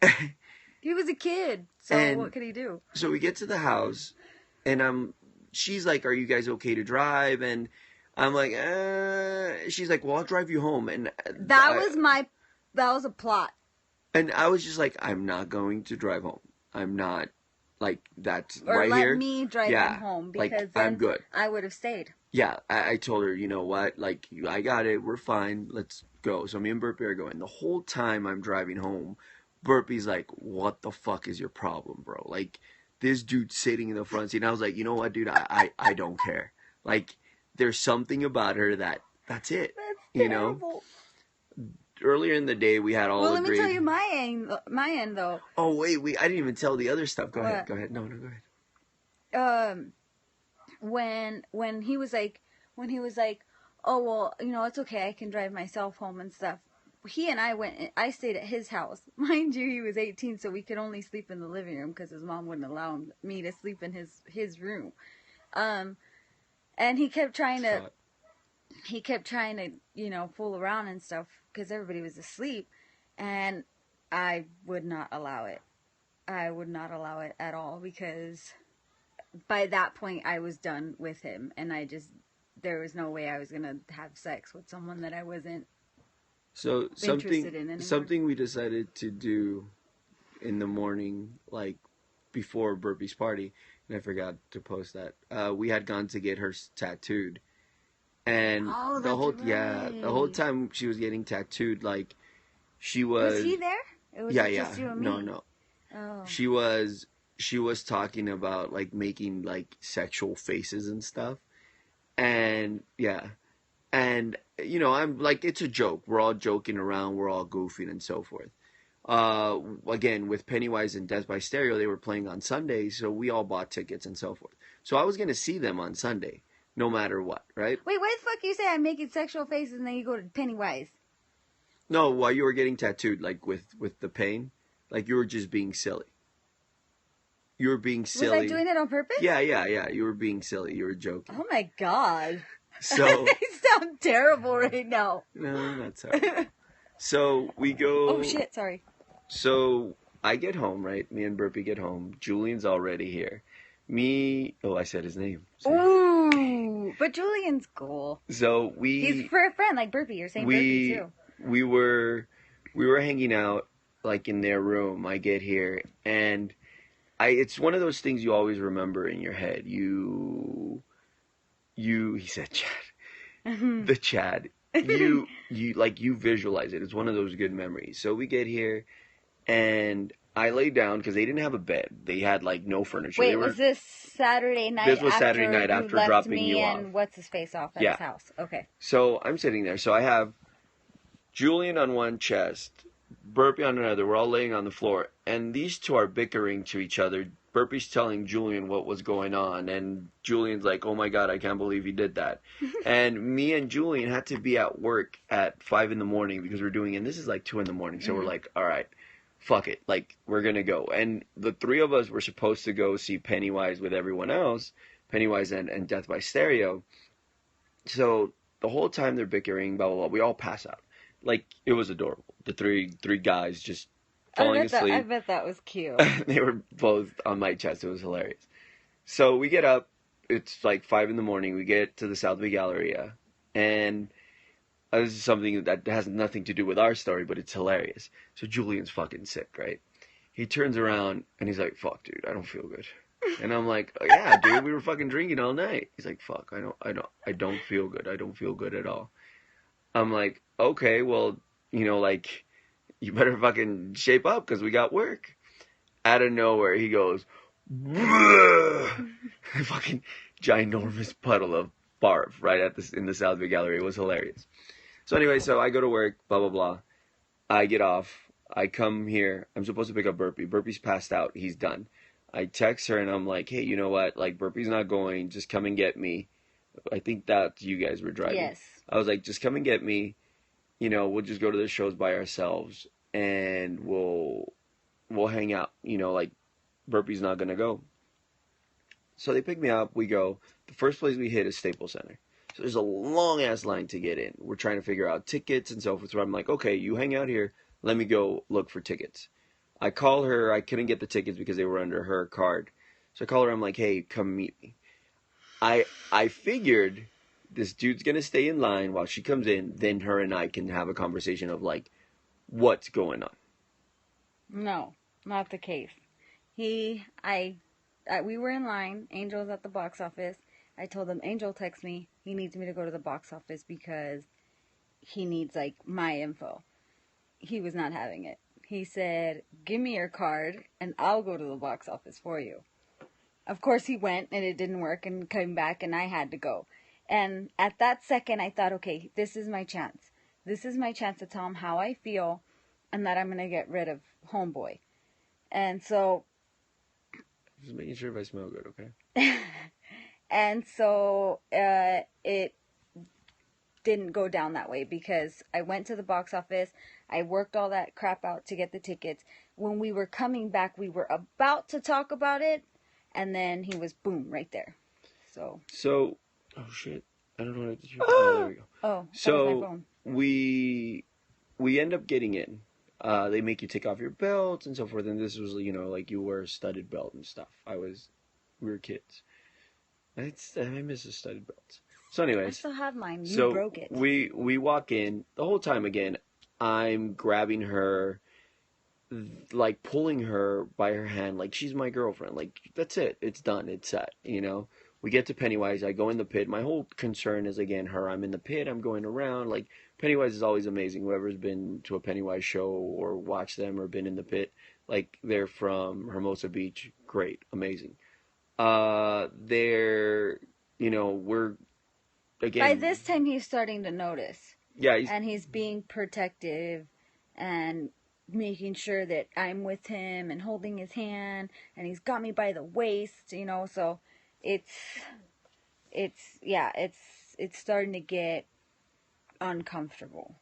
Speaker 2: He was a kid, so
Speaker 1: And-
Speaker 2: what could he do?
Speaker 1: so we get to the house, and she's like, "Are you guys okay to drive?" And I'm like, She's like, "Well, I'll drive you home." And
Speaker 2: That was a plot.
Speaker 1: And I was just like, I'm not going to drive home. I'm not, like, that's
Speaker 2: Or
Speaker 1: right
Speaker 2: let
Speaker 1: here.
Speaker 2: me drive
Speaker 1: Yeah,
Speaker 2: him home,
Speaker 1: like,
Speaker 2: because
Speaker 1: I'm
Speaker 2: then
Speaker 1: good.
Speaker 2: I would have stayed.
Speaker 1: Yeah, I told her, you know what, like, I got it, we're fine, let's go. So me and Burpee are going. The whole time I'm driving home, Burpee's like, what the fuck is your problem, bro? Like, this dude sitting in the front seat. And I was like, you know what, dude, I don't care. Like, there's something about her that's it.
Speaker 2: That's
Speaker 1: You
Speaker 2: terrible.
Speaker 1: know? Earlier in the day, we had all
Speaker 2: Well, let me
Speaker 1: agreed.
Speaker 2: tell you my end though.
Speaker 1: Oh, wait, I didn't even tell the other stuff. Go
Speaker 2: What?
Speaker 1: ahead, go ahead. No, go ahead.
Speaker 2: When he was like, oh well, it's okay, I can drive myself home and stuff. He and I stayed at his house. Mind you, he was 18, so we could only sleep in the living room because his mom wouldn't allow me to sleep in his room. And he kept trying to fool around and stuff because everybody was asleep, and I would not allow it. I would not allow it at all, because by that point I was done with him, and there was no way I was gonna have sex with someone that I wasn't
Speaker 1: So
Speaker 2: interested in anymore.
Speaker 1: something we decided to do in the morning, like before Burpee's party, and I forgot to post that. We had gone to get her tattooed, and
Speaker 2: Oh,
Speaker 1: the
Speaker 2: that's
Speaker 1: whole
Speaker 2: right.
Speaker 1: time she was getting tattooed, like she was.
Speaker 2: Was he there? It was
Speaker 1: Yeah,
Speaker 2: just you and me.
Speaker 1: no.
Speaker 2: Oh.
Speaker 1: She was talking about like making like sexual faces and stuff, and yeah, and I'm like, it's a joke. We're all joking around. We're all goofing and so forth. Again, with Pennywise and Death by Stereo, they were playing on Sunday, so we all bought tickets and so forth. So I was gonna see them on Sunday, no matter what, right?
Speaker 2: Wait, why the fuck you say I'm making sexual faces and then you go to Pennywise?
Speaker 1: No, while you were getting tattooed, like with the pain, like you were just being silly. You were being
Speaker 2: Was I
Speaker 1: silly.
Speaker 2: doing it on purpose?
Speaker 1: Yeah. You were being silly. You were joking.
Speaker 2: Oh my god.
Speaker 1: So
Speaker 2: I sound terrible right now.
Speaker 1: no, not sorry. So we go.
Speaker 2: Oh shit, sorry.
Speaker 1: So I get home, right? Me and Burpee get home. Julian's already here. I said his name.
Speaker 2: Ooh, but Julian's cool.
Speaker 1: So
Speaker 2: He's for a friend like Burpee. You're saying Burpee too.
Speaker 1: we were hanging out like in their room. I get here and it's one of those things you always remember in your head. He said Chad. The Chad. You visualize it. It's one of those good memories. So we get here and I lay down because they didn't have a bed. They had like no furniture.
Speaker 2: Wait, was this Saturday night?
Speaker 1: This was Saturday night after
Speaker 2: left
Speaker 1: dropping
Speaker 2: me
Speaker 1: you
Speaker 2: and
Speaker 1: off.
Speaker 2: what's his face off at his house? Okay.
Speaker 1: So I'm sitting there. So I have Julian on one chest, Burpee on another. We're all laying on the floor, and these two are bickering to each other. Burpee's telling Julian what was going on, and Julian's like, "Oh my god, I can't believe he did that." And me and Julian had to be at work at 5 in the morning because we're doing, and this is like 2 in the morning. So we're like, "All right, fuck it, like we're gonna go." And the three of us were supposed to go see Pennywise with everyone else, Pennywise and Death by Stereo. So the whole time they're bickering, blah blah blah, we all pass out. Like it was adorable. The three guys just falling asleep.
Speaker 2: I bet that was cute.
Speaker 1: They were both on my chest. It was hilarious. So we get up. It's like 5 in the morning. We get to the South Bay Galleria, and this is something that has nothing to do with our story, but it's hilarious. So Julian's fucking sick, right? He turns around and he's like, "Fuck, dude, I don't feel good." And I'm like, "Oh, yeah, dude, we were fucking drinking all night." He's like, "Fuck, I don't feel good. I don't feel good at all." I'm like, "Okay, well, like, you better fucking shape up because we got work." Out of nowhere, he goes, a fucking ginormous puddle of barf right in the South Bay Gallery. It was hilarious. So anyway, so I go to work, blah, blah, blah. I get off. I come here. I'm supposed to pick up Burpee. Burpee's passed out. He's done. I text her and I'm like, "Hey, you know what? Like, Burpee's not going. Just come and get me." I think that you guys were driving.
Speaker 2: Yes.
Speaker 1: I was like, "Just come and get me. We'll just go to the shows by ourselves and we'll hang out. Like, Burpee's not going to go." So they pick me up. We go. The first place we hit is Staples Center. So there's a long-ass line to get in. We're trying to figure out tickets and so forth. So I'm like, "Okay, you hang out here. Let me go look for tickets." I call her. I couldn't get the tickets because they were under her card. So I call her. I'm like, "Hey, come meet me." I figured this dude's going to stay in line while she comes in. Then her and I can have a conversation of, like, what's going on.
Speaker 2: No, not the case. We were in line. Angel's at the box office. I told him, "Angel text me. He needs me to go to the box office because he needs, like, my info." He was not having it. He said, "Give me your card and I'll go to the box office for you." Of course he went and it didn't work and came back and I had to go. And at that second I thought, okay, this is my chance. This is my chance to tell him how I feel and that I'm going to get rid of Homeboy. And so...
Speaker 1: Just making sure if I smell good, okay?
Speaker 2: And so it didn't go down that way because I went to the box office. I worked all that crap out to get the tickets. When we were coming back, we were about to talk about it. And then he was, boom, right there. So,
Speaker 1: oh shit. I don't know what to do. Oh, there we go.
Speaker 2: Oh,
Speaker 1: so
Speaker 2: that was my phone.
Speaker 1: we end up getting in. They make you take off your belts and so forth. And this was, like you wear a studded belt and stuff. We were kids. I miss the studded belts. So anyways.
Speaker 2: I still have mine. You
Speaker 1: so
Speaker 2: broke it.
Speaker 1: We walk in. The whole time, again, I'm grabbing her, like pulling her by her hand, like she's my girlfriend. Like, that's it. It's done. It's set. We get to Pennywise. I go in the pit. My whole concern is, again, her. I'm in the pit. I'm going around. Like, Pennywise is always amazing. Whoever's been to a Pennywise show or watched them or been in the pit, like, they're from Hermosa Beach. Great. Amazing. We're, again.
Speaker 2: By this time, he's starting to notice.
Speaker 1: Yeah,
Speaker 2: and he's being protective and making sure that I'm with him and holding his hand, and he's got me by the waist, you know. So it's it's starting to get uncomfortable.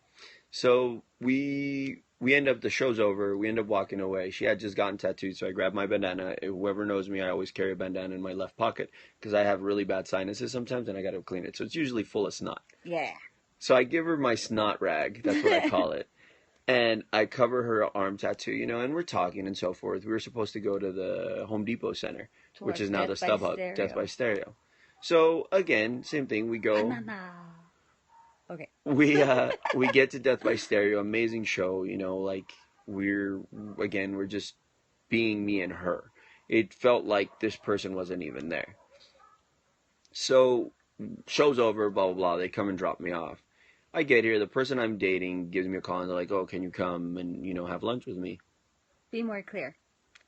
Speaker 1: so we end up, the show's over. We end up walking away. She had just gotten tattooed, so I grabbed my bandana. Whoever knows me, I always carry a bandana in my left pocket because I have really bad sinuses sometimes, and I got to clean it. So it's usually full of snot.
Speaker 2: Yeah.
Speaker 1: So I give her my snot rag. That's what I call it. And I cover her arm tattoo, you know, and we're talking and so forth. We were supposed to go to the Home Depot Center, which is now the StubHub, Death by Stereo. So again, same thing. We go.
Speaker 2: Okay.
Speaker 1: We get to Death by Stereo, amazing show. You know, like we're just being me and her. It felt like this person wasn't even there. So show's over, blah blah blah. They come and drop me off. I get here, the person I'm dating gives me a call and they're like, "Oh, can you come and have lunch with me?"
Speaker 2: Be more clear.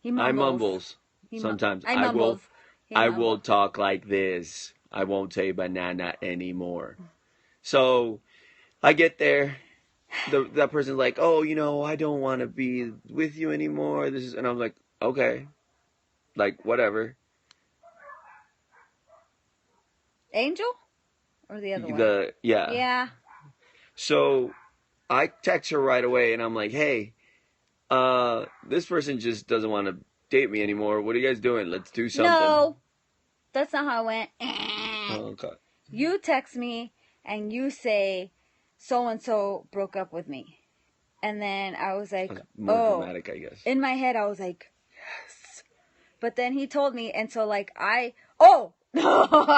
Speaker 2: He
Speaker 1: I
Speaker 2: mumbles.
Speaker 1: mumbles. Sometimes
Speaker 2: I mumbles.
Speaker 1: I will talk like this. I won't say banana anymore. So I get there. That person's like, "Oh, I don't want to be with you anymore." And I'm like, "Okay, like whatever."
Speaker 2: Angel, or the other one?
Speaker 1: Yeah.
Speaker 2: Yeah.
Speaker 1: So I text her right away, and I'm like, "Hey, this person just doesn't want to date me anymore. What are you guys doing? Let's do something."
Speaker 2: No, that's not how it went.
Speaker 1: Oh, okay.
Speaker 2: You text me and you say, so and so broke up with me, and then I was like,
Speaker 1: That's more dramatic, I guess.
Speaker 2: In my head, I was like, yes. But then he told me, and so like
Speaker 1: She buzzed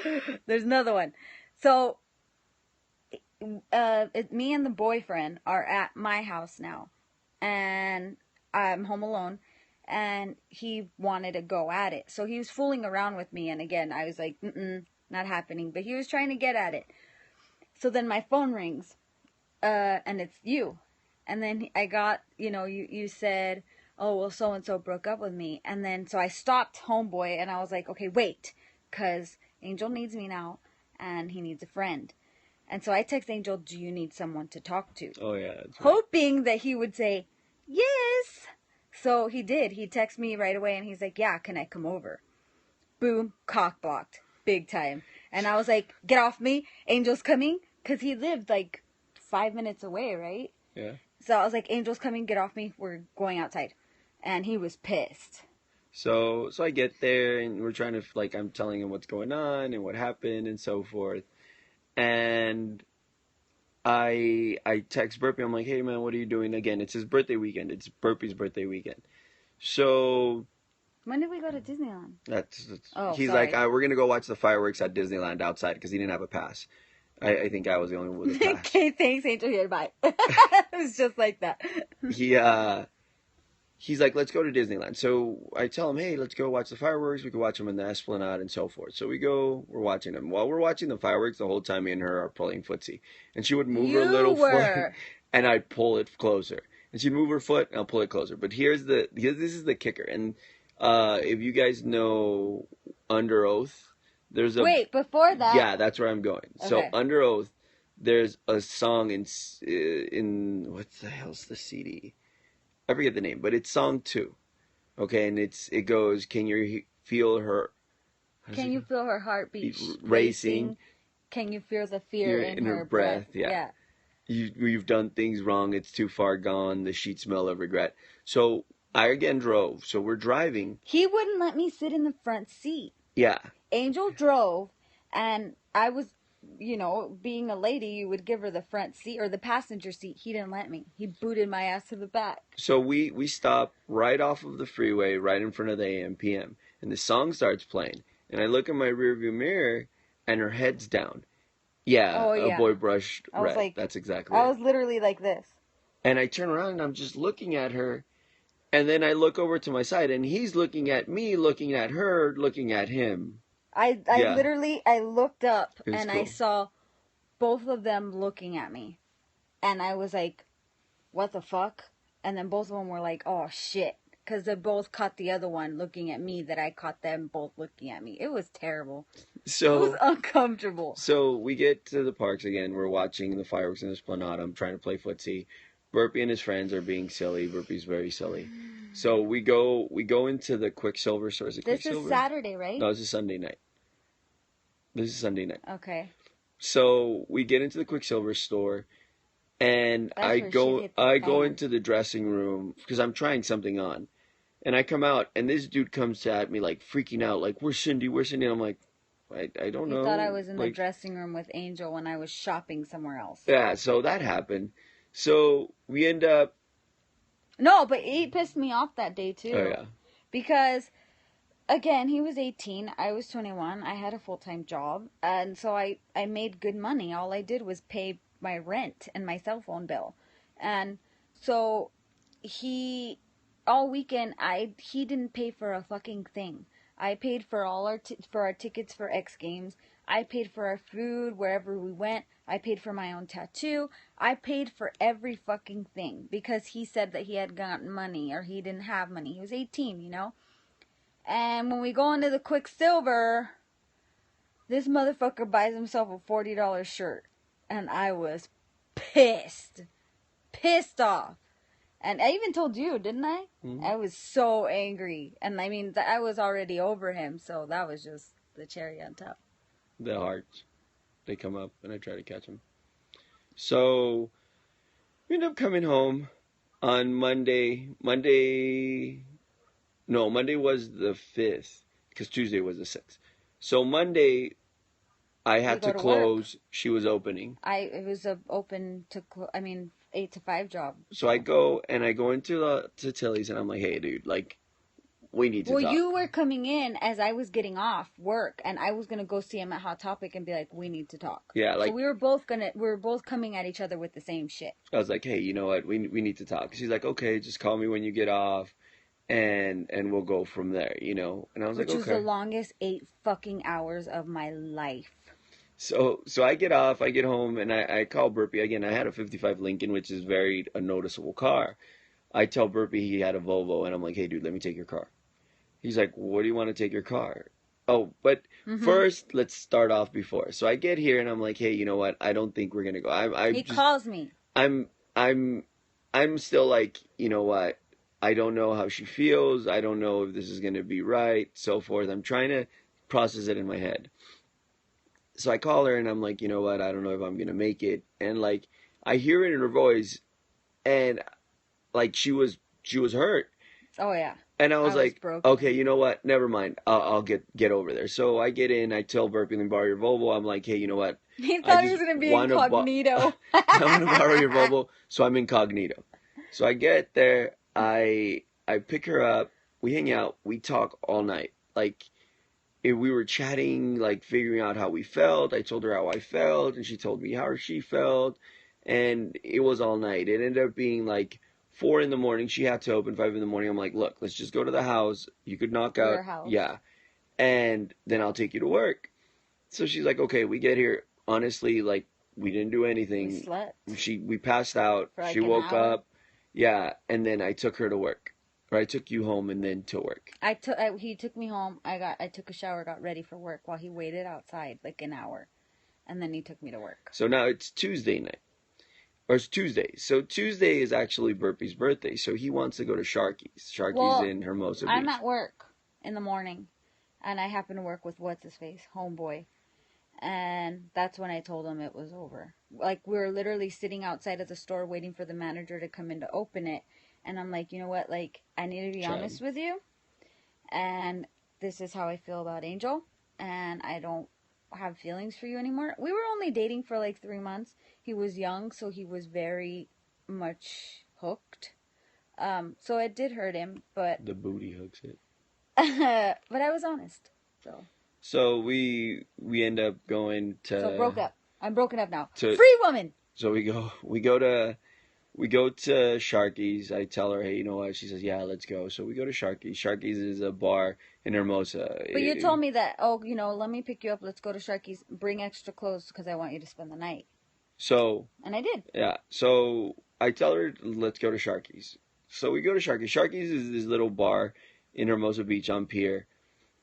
Speaker 1: me.
Speaker 2: There's another one. So me and the boyfriend are at my house now, and I'm home alone, and he wanted to go at it. So he was fooling around with me, and again, I was like, not happening. But he was trying to get at it. So then my phone rings, and it's you. And then I got, you said, oh, well, so-and-so broke up with me. And then, so I stopped homeboy, and I was like, okay, wait, because Angel needs me now, and he needs a friend. And so I text Angel, do you need someone to talk to?
Speaker 1: Oh, yeah. That's
Speaker 2: right. Hoping that he would say, yes. So he did. He texted me right away, and he's like, yeah, can I come over? Boom, cock blocked. Big time. And I was like, get off me. Angel's coming. Because he lived like 5 minutes away, right?
Speaker 1: Yeah.
Speaker 2: So I was like, Angel's coming. Get off me. We're going outside. And he was pissed.
Speaker 1: So I get there, and we're trying to, like, I'm telling him what's going on and what happened and so forth. And I text Burpee. I'm like, hey, man, what are you doing? Again, it's his birthday weekend. It's Burpee's birthday weekend. So...
Speaker 2: When did we go to Disneyland?
Speaker 1: He's like, we're going to go watch the fireworks at Disneyland outside because he didn't have a pass. I think I was the only one with a pass.
Speaker 2: Okay, thanks, Angel. Here, bye. It was just like that.
Speaker 1: He's like, let's go to Disneyland. So I tell him, hey, let's go watch the fireworks. We can watch them in the Esplanade and so forth. So we go, we're watching them. While we're watching the fireworks, the whole time me and her are playing footsie. And she would move her little foot, and I'd pull it closer. And she'd move her foot, and I'll pull it closer. But this is the kicker. And if you guys know Under Oath, there's a...
Speaker 2: Wait, before that...
Speaker 1: Yeah, that's where I'm going. Okay. So Under Oath, there's a song in what the hell's the CD? I forget the name, but it's song 2. Okay, and it goes, can you feel her...
Speaker 2: Can you feel her heartbeat
Speaker 1: racing?
Speaker 2: Can you feel the fear in her breath?
Speaker 1: Yeah. You've done things wrong. It's too far gone. The sheets smell of regret. So I again drove. So we're driving.
Speaker 2: He wouldn't let me sit in the front seat.
Speaker 1: Yeah.
Speaker 2: Angel drove, and I was, being a lady, you would give her the front seat or the passenger seat. He didn't let me. He booted my ass to the back. So
Speaker 1: we stop right off of the freeway, right in front of the AM/PM, and the song starts playing. And I look in my rearview mirror, and her head's down. Yeah, a boy brushed red. I was like, that's exactly
Speaker 2: I was literally like this.
Speaker 1: And I turn around, and I'm just looking at her. And then I look over to my side, and he's looking at me, looking at her, looking at him. I looked up, and cool. I saw both of them looking at me. And I was like, what the fuck? And then both of them were like, oh, shit.
Speaker 2: because they both caught the other one looking at me that I caught them both looking at me. It was terrible. It was uncomfortable.
Speaker 1: So we get to the parks again. We're watching the fireworks in the Esplanade. I'm trying to play footsie. Burpee and his friends are being silly. Burpee's very silly. So we go into the Quicksilver store. Is it
Speaker 2: This
Speaker 1: Quicksilver?
Speaker 2: is Saturday, right?
Speaker 1: No, this is Sunday night. This is Sunday night.
Speaker 2: Okay.
Speaker 1: So we get into the Quicksilver store, and I go into the dressing room because I'm trying something on, and I come out, and this dude comes at me like freaking out, like "Where's Cindy? Where's Cindy?" And I'm like, I don't know.
Speaker 2: You thought I was in the dressing room with Angel when I was shopping somewhere else.
Speaker 1: Yeah, so that happened. So we end up.
Speaker 2: No, but he pissed me off that day too.
Speaker 1: Oh yeah.
Speaker 2: Because, again, he was 18. I was 21. I had a full-time job, and so I made good money. All I did was pay my rent and my cell phone bill, and so he all weekend he didn't pay for a fucking thing. I paid for all our tickets for X Games. I paid for our food wherever we went. I paid for my own tattoo. I paid for every fucking thing because he said that he had gotten money or he didn't have money. He was 18, you know? And when we go into the Quicksilver, this motherfucker buys himself a $40 shirt. And I was pissed. Pissed off. And I even told you, didn't I? Mm-hmm. I was so angry. And I mean, I was already over him, so that was just the cherry on top.
Speaker 1: The hearts. They come up, and I try to catch them. So, we end up coming home on Monday. Monday was the 5th, because Tuesday was the 6th. So, Monday, I had to close. Work. She was opening.
Speaker 2: It was a open to 8 to 5 job.
Speaker 1: So I go into to Tilly's, and I'm like, hey, dude, like, we need to talk.
Speaker 2: Well, you were coming in as I was getting off work, and I was gonna go see him at Hot Topic and be like, we need to talk.
Speaker 1: Yeah, like,
Speaker 2: so we were both coming at each other with the same shit.
Speaker 1: I was like, hey, you know what? We need to talk. She's like, okay, just call me when you get off, and we'll go from there, you know. And I was like, okay.
Speaker 2: Which was the longest 8 fucking hours of my life.
Speaker 1: So I get off, I get home, and I call Burpee again. I had a '55 Lincoln, which is very a noticeable car. I tell Burpee he had a Volvo, and I'm like, hey, dude, let me take your car. He's like, what do you want to take your car? Oh, but first, let's start off before. So I get here, and I'm like, hey, you know what? I don't think we're gonna go.
Speaker 2: He calls me.
Speaker 1: I'm still like, you know what? I don't know how she feels. I don't know if this is gonna be right. So forth. I'm trying to process it in my head. So I call her, and I'm like, you know what? I don't know if I'm gonna make it. And like, I hear it in her voice, and like she was hurt.
Speaker 2: Oh yeah.
Speaker 1: And I was like, broken. Okay, you know what? Never mind. I'll get over there. So I get in. I tell Burpee, let me borrow your Volvo. I'm like, hey, you know what?
Speaker 2: He thought he was gonna be incognito.
Speaker 1: I want to borrow your Volvo, so I'm incognito. So I get there. I pick her up. We hang out. We talk all night. Like, we were chatting, like figuring out how we felt. I told her how I felt, and she told me how she felt, and it was all night. It ended up being like 4 a.m. She had to open 5 a.m. I'm like, look, let's just go to the house. You could knock out
Speaker 2: your house.
Speaker 1: Yeah, and then I'll take you to work. So she's like, okay. We get here. Honestly, like, we didn't do anything.
Speaker 2: We slept.
Speaker 1: We passed out.
Speaker 2: For like
Speaker 1: she woke up. Yeah, and then I took her to work. Or I took you home and then to work.
Speaker 2: He took me home. I took a shower, got ready for work while he waited outside like an hour, and then he took me to work.
Speaker 1: So now it's Tuesday night, or it's Tuesday. So Tuesday is actually Burpee's birthday. So he wants to go to Sharky's. Sharky's in Hermosa Beach.
Speaker 2: I'm at work in the morning, and I happen to work with what's his face, homeboy, and that's when I told him it was over. Like, we were literally sitting outside of the store waiting for the manager to come in to open it. And I'm like, you know what, like, I need to be honest with you, and this is how I feel about Angel, and I don't have feelings for you anymore. We were only dating for like 3 months. He was young, so he was very much hooked. So it did hurt him, but...
Speaker 1: The booty hooks it.
Speaker 2: But I was honest, so...
Speaker 1: So we end up going to...
Speaker 2: So broke up. I'm broken up now. Free woman!
Speaker 1: So we go to Sharky's. I tell her, hey, you know what? She says, yeah, let's go. So we go to Sharky's. Sharky's is a bar in Hermosa.
Speaker 2: But you told me that, let me pick you up. Let's go to Sharky's. Bring extra clothes because I want you to spend the night.
Speaker 1: So.
Speaker 2: And I did.
Speaker 1: Yeah. So I tell her, let's go to Sharky's. So we go to Sharky's. Sharky's is this little bar in Hermosa Beach on Pier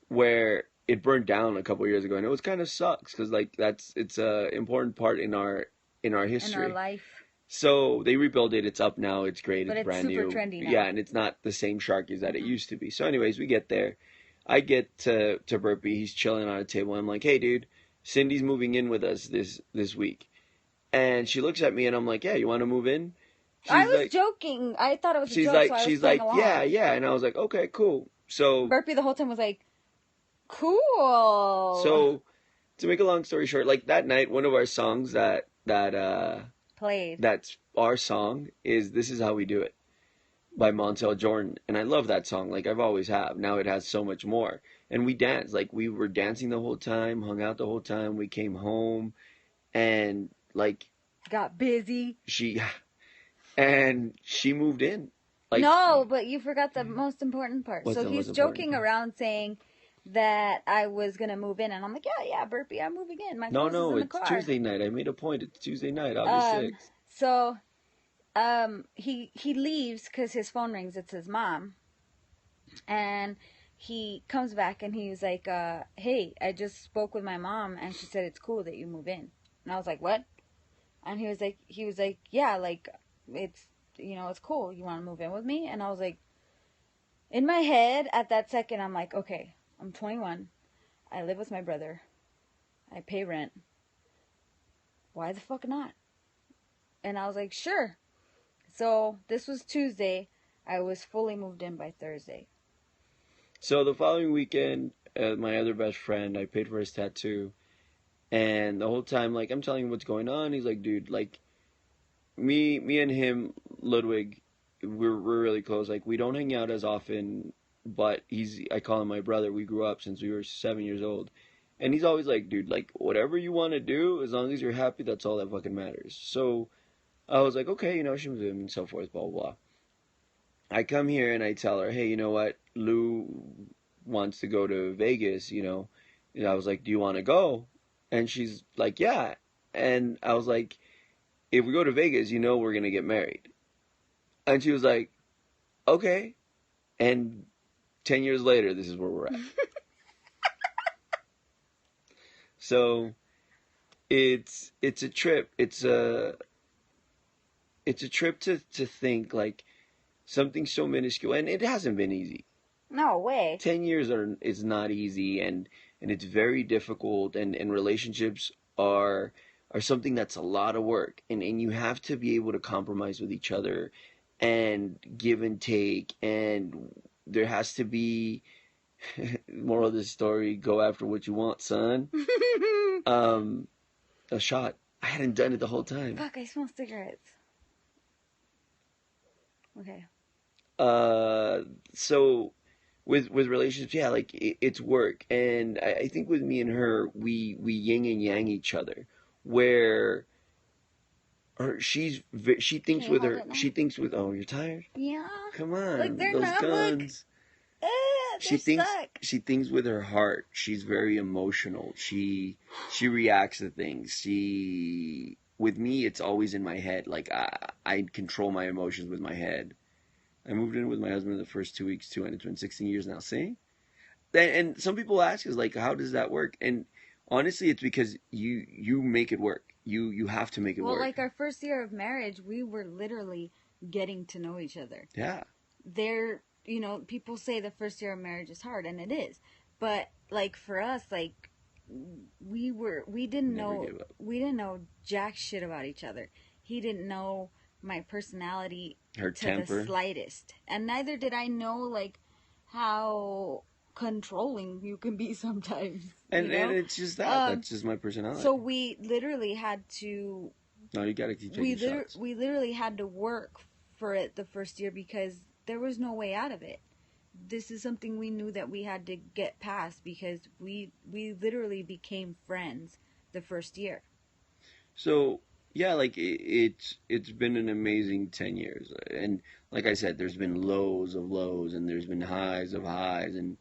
Speaker 1: where it burned down a couple years ago, and it was kind of sucks because like it's a important part in our
Speaker 2: In our
Speaker 1: history.
Speaker 2: life.
Speaker 1: So they rebuilt it. It's up now. It's great.
Speaker 2: But
Speaker 1: It's
Speaker 2: it's
Speaker 1: brand
Speaker 2: super
Speaker 1: new.
Speaker 2: trendy
Speaker 1: Yeah,
Speaker 2: now.
Speaker 1: and it's not the same Sharky's that it
Speaker 2: Mm-mm.
Speaker 1: used to be. So, anyways, we get there. I get to Burpee. He's chilling on a table. I'm like, hey, dude, Cindy's moving in with us this week, and she looks at me, and I'm like, yeah, you want to move in?
Speaker 2: I
Speaker 1: She's
Speaker 2: was
Speaker 1: like,
Speaker 2: joking. I thought it was a joke, so I was playing along.
Speaker 1: yeah, yeah, and I was like, okay, cool.
Speaker 2: Burpee the whole time was like, cool.
Speaker 1: So to make a long story short, like that night, one of our songs
Speaker 2: Played.
Speaker 1: that's our song is "This Is How We Do It" by Montel Jordan, and I love that song. Like I've always have. Now it has so much more, and we danced. Like we were dancing the whole time, hung out the whole time. We came home, and like
Speaker 2: Got busy.
Speaker 1: she moved in. Like
Speaker 2: No, but you forgot the most important part.
Speaker 1: what's
Speaker 2: So
Speaker 1: the most
Speaker 2: he's
Speaker 1: important
Speaker 2: joking
Speaker 1: part?
Speaker 2: around saying that I was going to move in. And I'm like, yeah, Burpee, I'm moving in. My
Speaker 1: No,
Speaker 2: clothes is
Speaker 1: no,
Speaker 2: in the
Speaker 1: it's
Speaker 2: car.
Speaker 1: Tuesday night. I made a point. It's Tuesday night, August
Speaker 2: Um,
Speaker 1: 6th.
Speaker 2: so he leaves because his phone rings. It's his mom. And he comes back and he's like, hey, I just spoke with my mom and she said it's cool that you move in. And I was like, what? And he was like, yeah, like it's, it's cool. You want to move in with me? And I was like, in my head at that second, I'm like, okay, I'm 21. I live with my brother. I pay rent. Why the fuck not? And I was like, sure. So this was Tuesday. I was fully moved in by Thursday.
Speaker 1: So the following weekend, my other best friend, I paid for his tattoo, and the whole time, like I'm telling him what's going on. He's like, dude, like me and him, Ludwig, we're really close. Like we don't hang out as often, but I call him my brother. We grew up since we were 7 years old, and he's always like, dude, like whatever you want to do, as long as you're happy, that's all that fucking matters. So I was like, okay, she was him and so forth, blah blah blah. I come here and I tell her, hey, you know what, Lou wants to go to Vegas, And I was like, do you want to go? And she's like, yeah. And I was like, if we go to Vegas, we're going to get married. And she was like, okay. And 10 years later, this is where we're at. So it's a trip. It's a trip to think like something so minuscule. And it hasn't been easy.
Speaker 2: No way.
Speaker 1: 10 years is not easy, and it's very difficult, and relationships are something that's a lot of work, and you have to be able to compromise with each other and give and take, and there has to be moral of the story, go after what you want, son. um a shot. I hadn't done it the whole time.
Speaker 2: Fuck, I smell cigarettes. Okay.
Speaker 1: So with relationships, yeah, like it's work, and I think with me and her, we yin and yang each other, where she thinks with her, she thinks with, oh, you're tired,
Speaker 2: Yeah.
Speaker 1: come on,
Speaker 2: Like they're
Speaker 1: those
Speaker 2: not.
Speaker 1: guns.
Speaker 2: They suck.
Speaker 1: She thinks with her heart. She's very emotional. She reacts to things. With me, it's always in my head. Like I control my emotions with my head. I moved in with my husband the first 2 weeks too, and it's been 16 years now. See? And some people ask us like, how does that work? And honestly, it's because you make it work. You have to make it work.
Speaker 2: Well, like our first year of marriage, we were literally getting to know each other.
Speaker 1: Yeah.
Speaker 2: People say the first year of marriage is hard, and it is. But like for us, like we didn't know jack shit about each other. He didn't know my personality
Speaker 1: Her
Speaker 2: to
Speaker 1: temper.
Speaker 2: the slightest, and neither did I know like how controlling you can be sometimes.
Speaker 1: And it's just that. That's just my personality.
Speaker 2: So we literally had to.
Speaker 1: No, you gotta keep taking shots.
Speaker 2: We literally had to work for it the first year because there was no way out of it. This is something we knew that we had to get past because we literally became friends the first year.
Speaker 1: So yeah, like it's been an amazing 10 years, and like I said, there's been lows of lows, and there's been highs of highs, and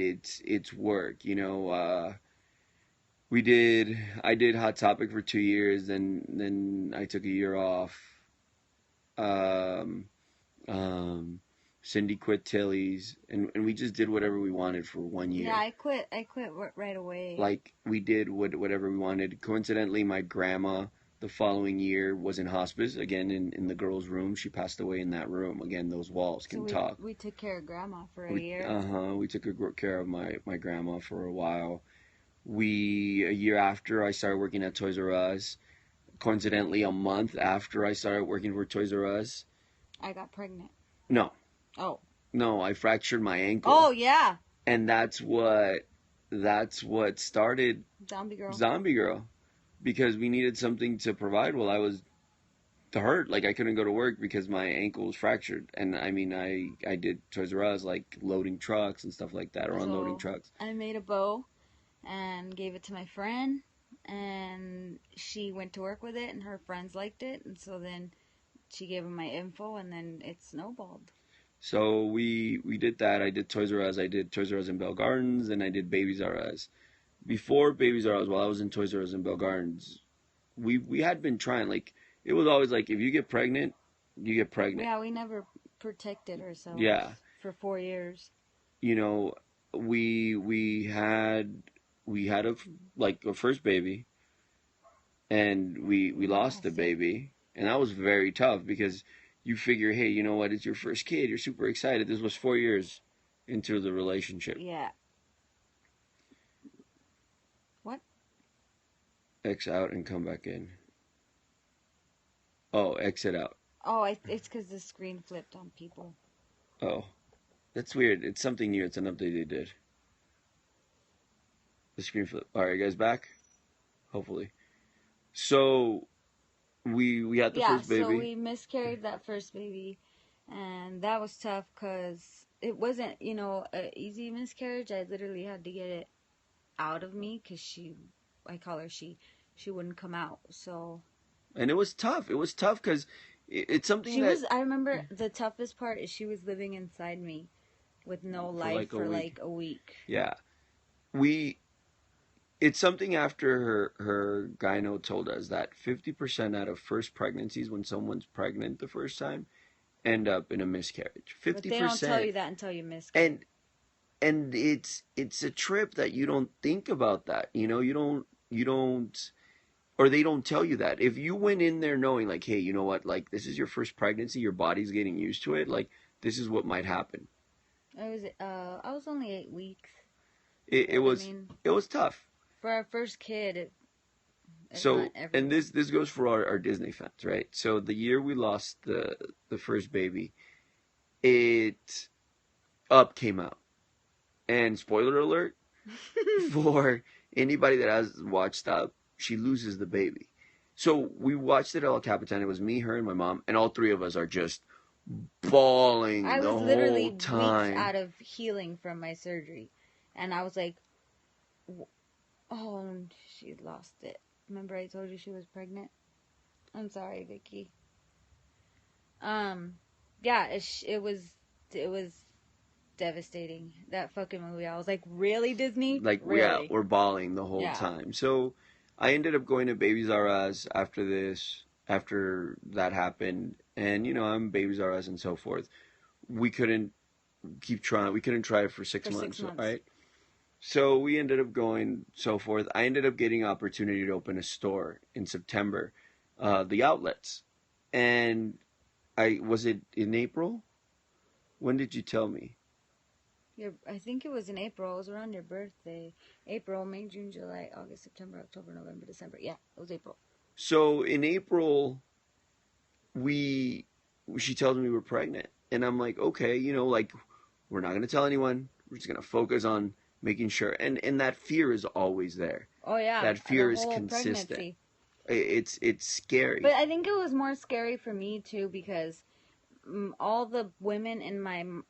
Speaker 1: it's work. I did Hot Topic for 2 years, then I took a year off. Um, Cindy quit Tilly's, and we just did whatever we wanted for one
Speaker 2: Yeah,
Speaker 1: year.
Speaker 2: I quit right away.
Speaker 1: Like we did whatever we wanted. Coincidentally, my grandma the following year was in hospice again in the girls' room. She passed away in that room. Again, those walls
Speaker 2: So
Speaker 1: can talk.
Speaker 2: we took care of grandma for a
Speaker 1: We
Speaker 2: year.
Speaker 1: we took care of my grandma for a while. We a year after I started working at Toys R Us. Coincidentally, a month after I started working for Toys R Us.
Speaker 2: I got pregnant.
Speaker 1: No,
Speaker 2: Oh.
Speaker 1: no, I fractured my
Speaker 2: Oh
Speaker 1: ankle,
Speaker 2: yeah.
Speaker 1: and that's what started
Speaker 2: Zombie girl.
Speaker 1: Zombie Girl, because we needed something to provide while I was hurt. Like I couldn't go to work because my ankle was fractured, and I mean I did Toys R Us like loading trucks and stuff like that, or unloading
Speaker 2: So
Speaker 1: trucks.
Speaker 2: I made a bow and gave it to my friend, and she went to work with it, and her friends liked it, and so then she gave them my info, and then it snowballed.
Speaker 1: So we did that. I did Toys R Us. I did Toys R Us in Bell Gardens, and I did Babies R Us. Before Babies R Us, while I was in Toys R Us in Bell Gardens, we had been trying. Like it was always like if you get pregnant, you get pregnant.
Speaker 2: Yeah, we never protected ourselves
Speaker 1: Yeah,
Speaker 2: for 4 years.
Speaker 1: you know, we had like a first baby, and we lost the
Speaker 2: Lost it.
Speaker 1: baby, and that was very tough because you figure, hey, you know what? It's your first kid. You're super excited. This was 4 years into the relationship.
Speaker 2: Yeah. What?
Speaker 1: X out and come back in. Oh, exit out.
Speaker 2: Oh, it's because the screen flipped on people.
Speaker 1: Oh, that's weird. It's something new. It's an update they did. The screen flip. All right, guys, back. Hopefully. So we had the
Speaker 2: Yeah,
Speaker 1: first
Speaker 2: so
Speaker 1: baby.
Speaker 2: we miscarried that first baby, and that was tough because it wasn't, an easy miscarriage. I literally had to get it out of me because I call her she wouldn't come out. So
Speaker 1: And it was tough. It was tough because it's something
Speaker 2: she
Speaker 1: that
Speaker 2: was, I remember the toughest part is she was living inside me with no
Speaker 1: for
Speaker 2: life
Speaker 1: like a
Speaker 2: for
Speaker 1: week.
Speaker 2: like a week.
Speaker 1: Yeah, we. It's something after her gyno told us that 50% out of first pregnancies when someone's pregnant the first time end up in a miscarriage.
Speaker 2: But they don't tell
Speaker 1: 50%.
Speaker 2: you that until you miscarry.
Speaker 1: And it's a trip that you don't think about that. You don't or they don't tell you that. If you went in there knowing like, hey, you know what, like this is your first pregnancy, your body's getting used to it, like this is what might happen.
Speaker 2: I was only 8 weeks,
Speaker 1: It
Speaker 2: but I
Speaker 1: was
Speaker 2: mean,
Speaker 1: it was tough.
Speaker 2: for our first kid, it
Speaker 1: So
Speaker 2: went
Speaker 1: and
Speaker 2: everywhere.
Speaker 1: this goes for our Disney fans, right? So the year we lost the first baby, it Up came out. And spoiler alert, for anybody that has watched Up, she loses the baby. So we watched it at El Capitan. It was me, her, and my mom, and all three of us are just bawling
Speaker 2: I
Speaker 1: the
Speaker 2: was
Speaker 1: whole
Speaker 2: literally weeks
Speaker 1: time.
Speaker 2: out of healing from my surgery, and I was like, "Oh, she lost it." Remember, I told you she was pregnant. I'm sorry, Vicky. Um, yeah, it was devastating. That fucking movie. I was like, "Really, Disney?
Speaker 1: Like
Speaker 2: Really?"
Speaker 1: we're bawling the whole
Speaker 2: Yeah.
Speaker 1: time. So I ended up going to Babies R Us after that happened, and I'm Babies R Us and so forth. We couldn't keep trying. We couldn't try it for six
Speaker 2: For six
Speaker 1: months,
Speaker 2: months.
Speaker 1: right? So we ended up going so forth. I ended up getting opportunity to open a store in September, the outlets, and I was it in April. When did you tell me?
Speaker 2: I think it was in April. It was around your birthday. April, May, June, July, August, September, October, November, December. Yeah, it was April.
Speaker 1: So in April, we she tells me we're pregnant, and I'm like, okay, like we're not gonna tell anyone. We're just gonna focus on making sure, and that fear is always there.
Speaker 2: Oh yeah,
Speaker 1: That
Speaker 2: the
Speaker 1: fear is
Speaker 2: whole
Speaker 1: consistent.
Speaker 2: pregnancy.
Speaker 1: It's
Speaker 2: But
Speaker 1: scary.
Speaker 2: I think it was more scary for me too because all the women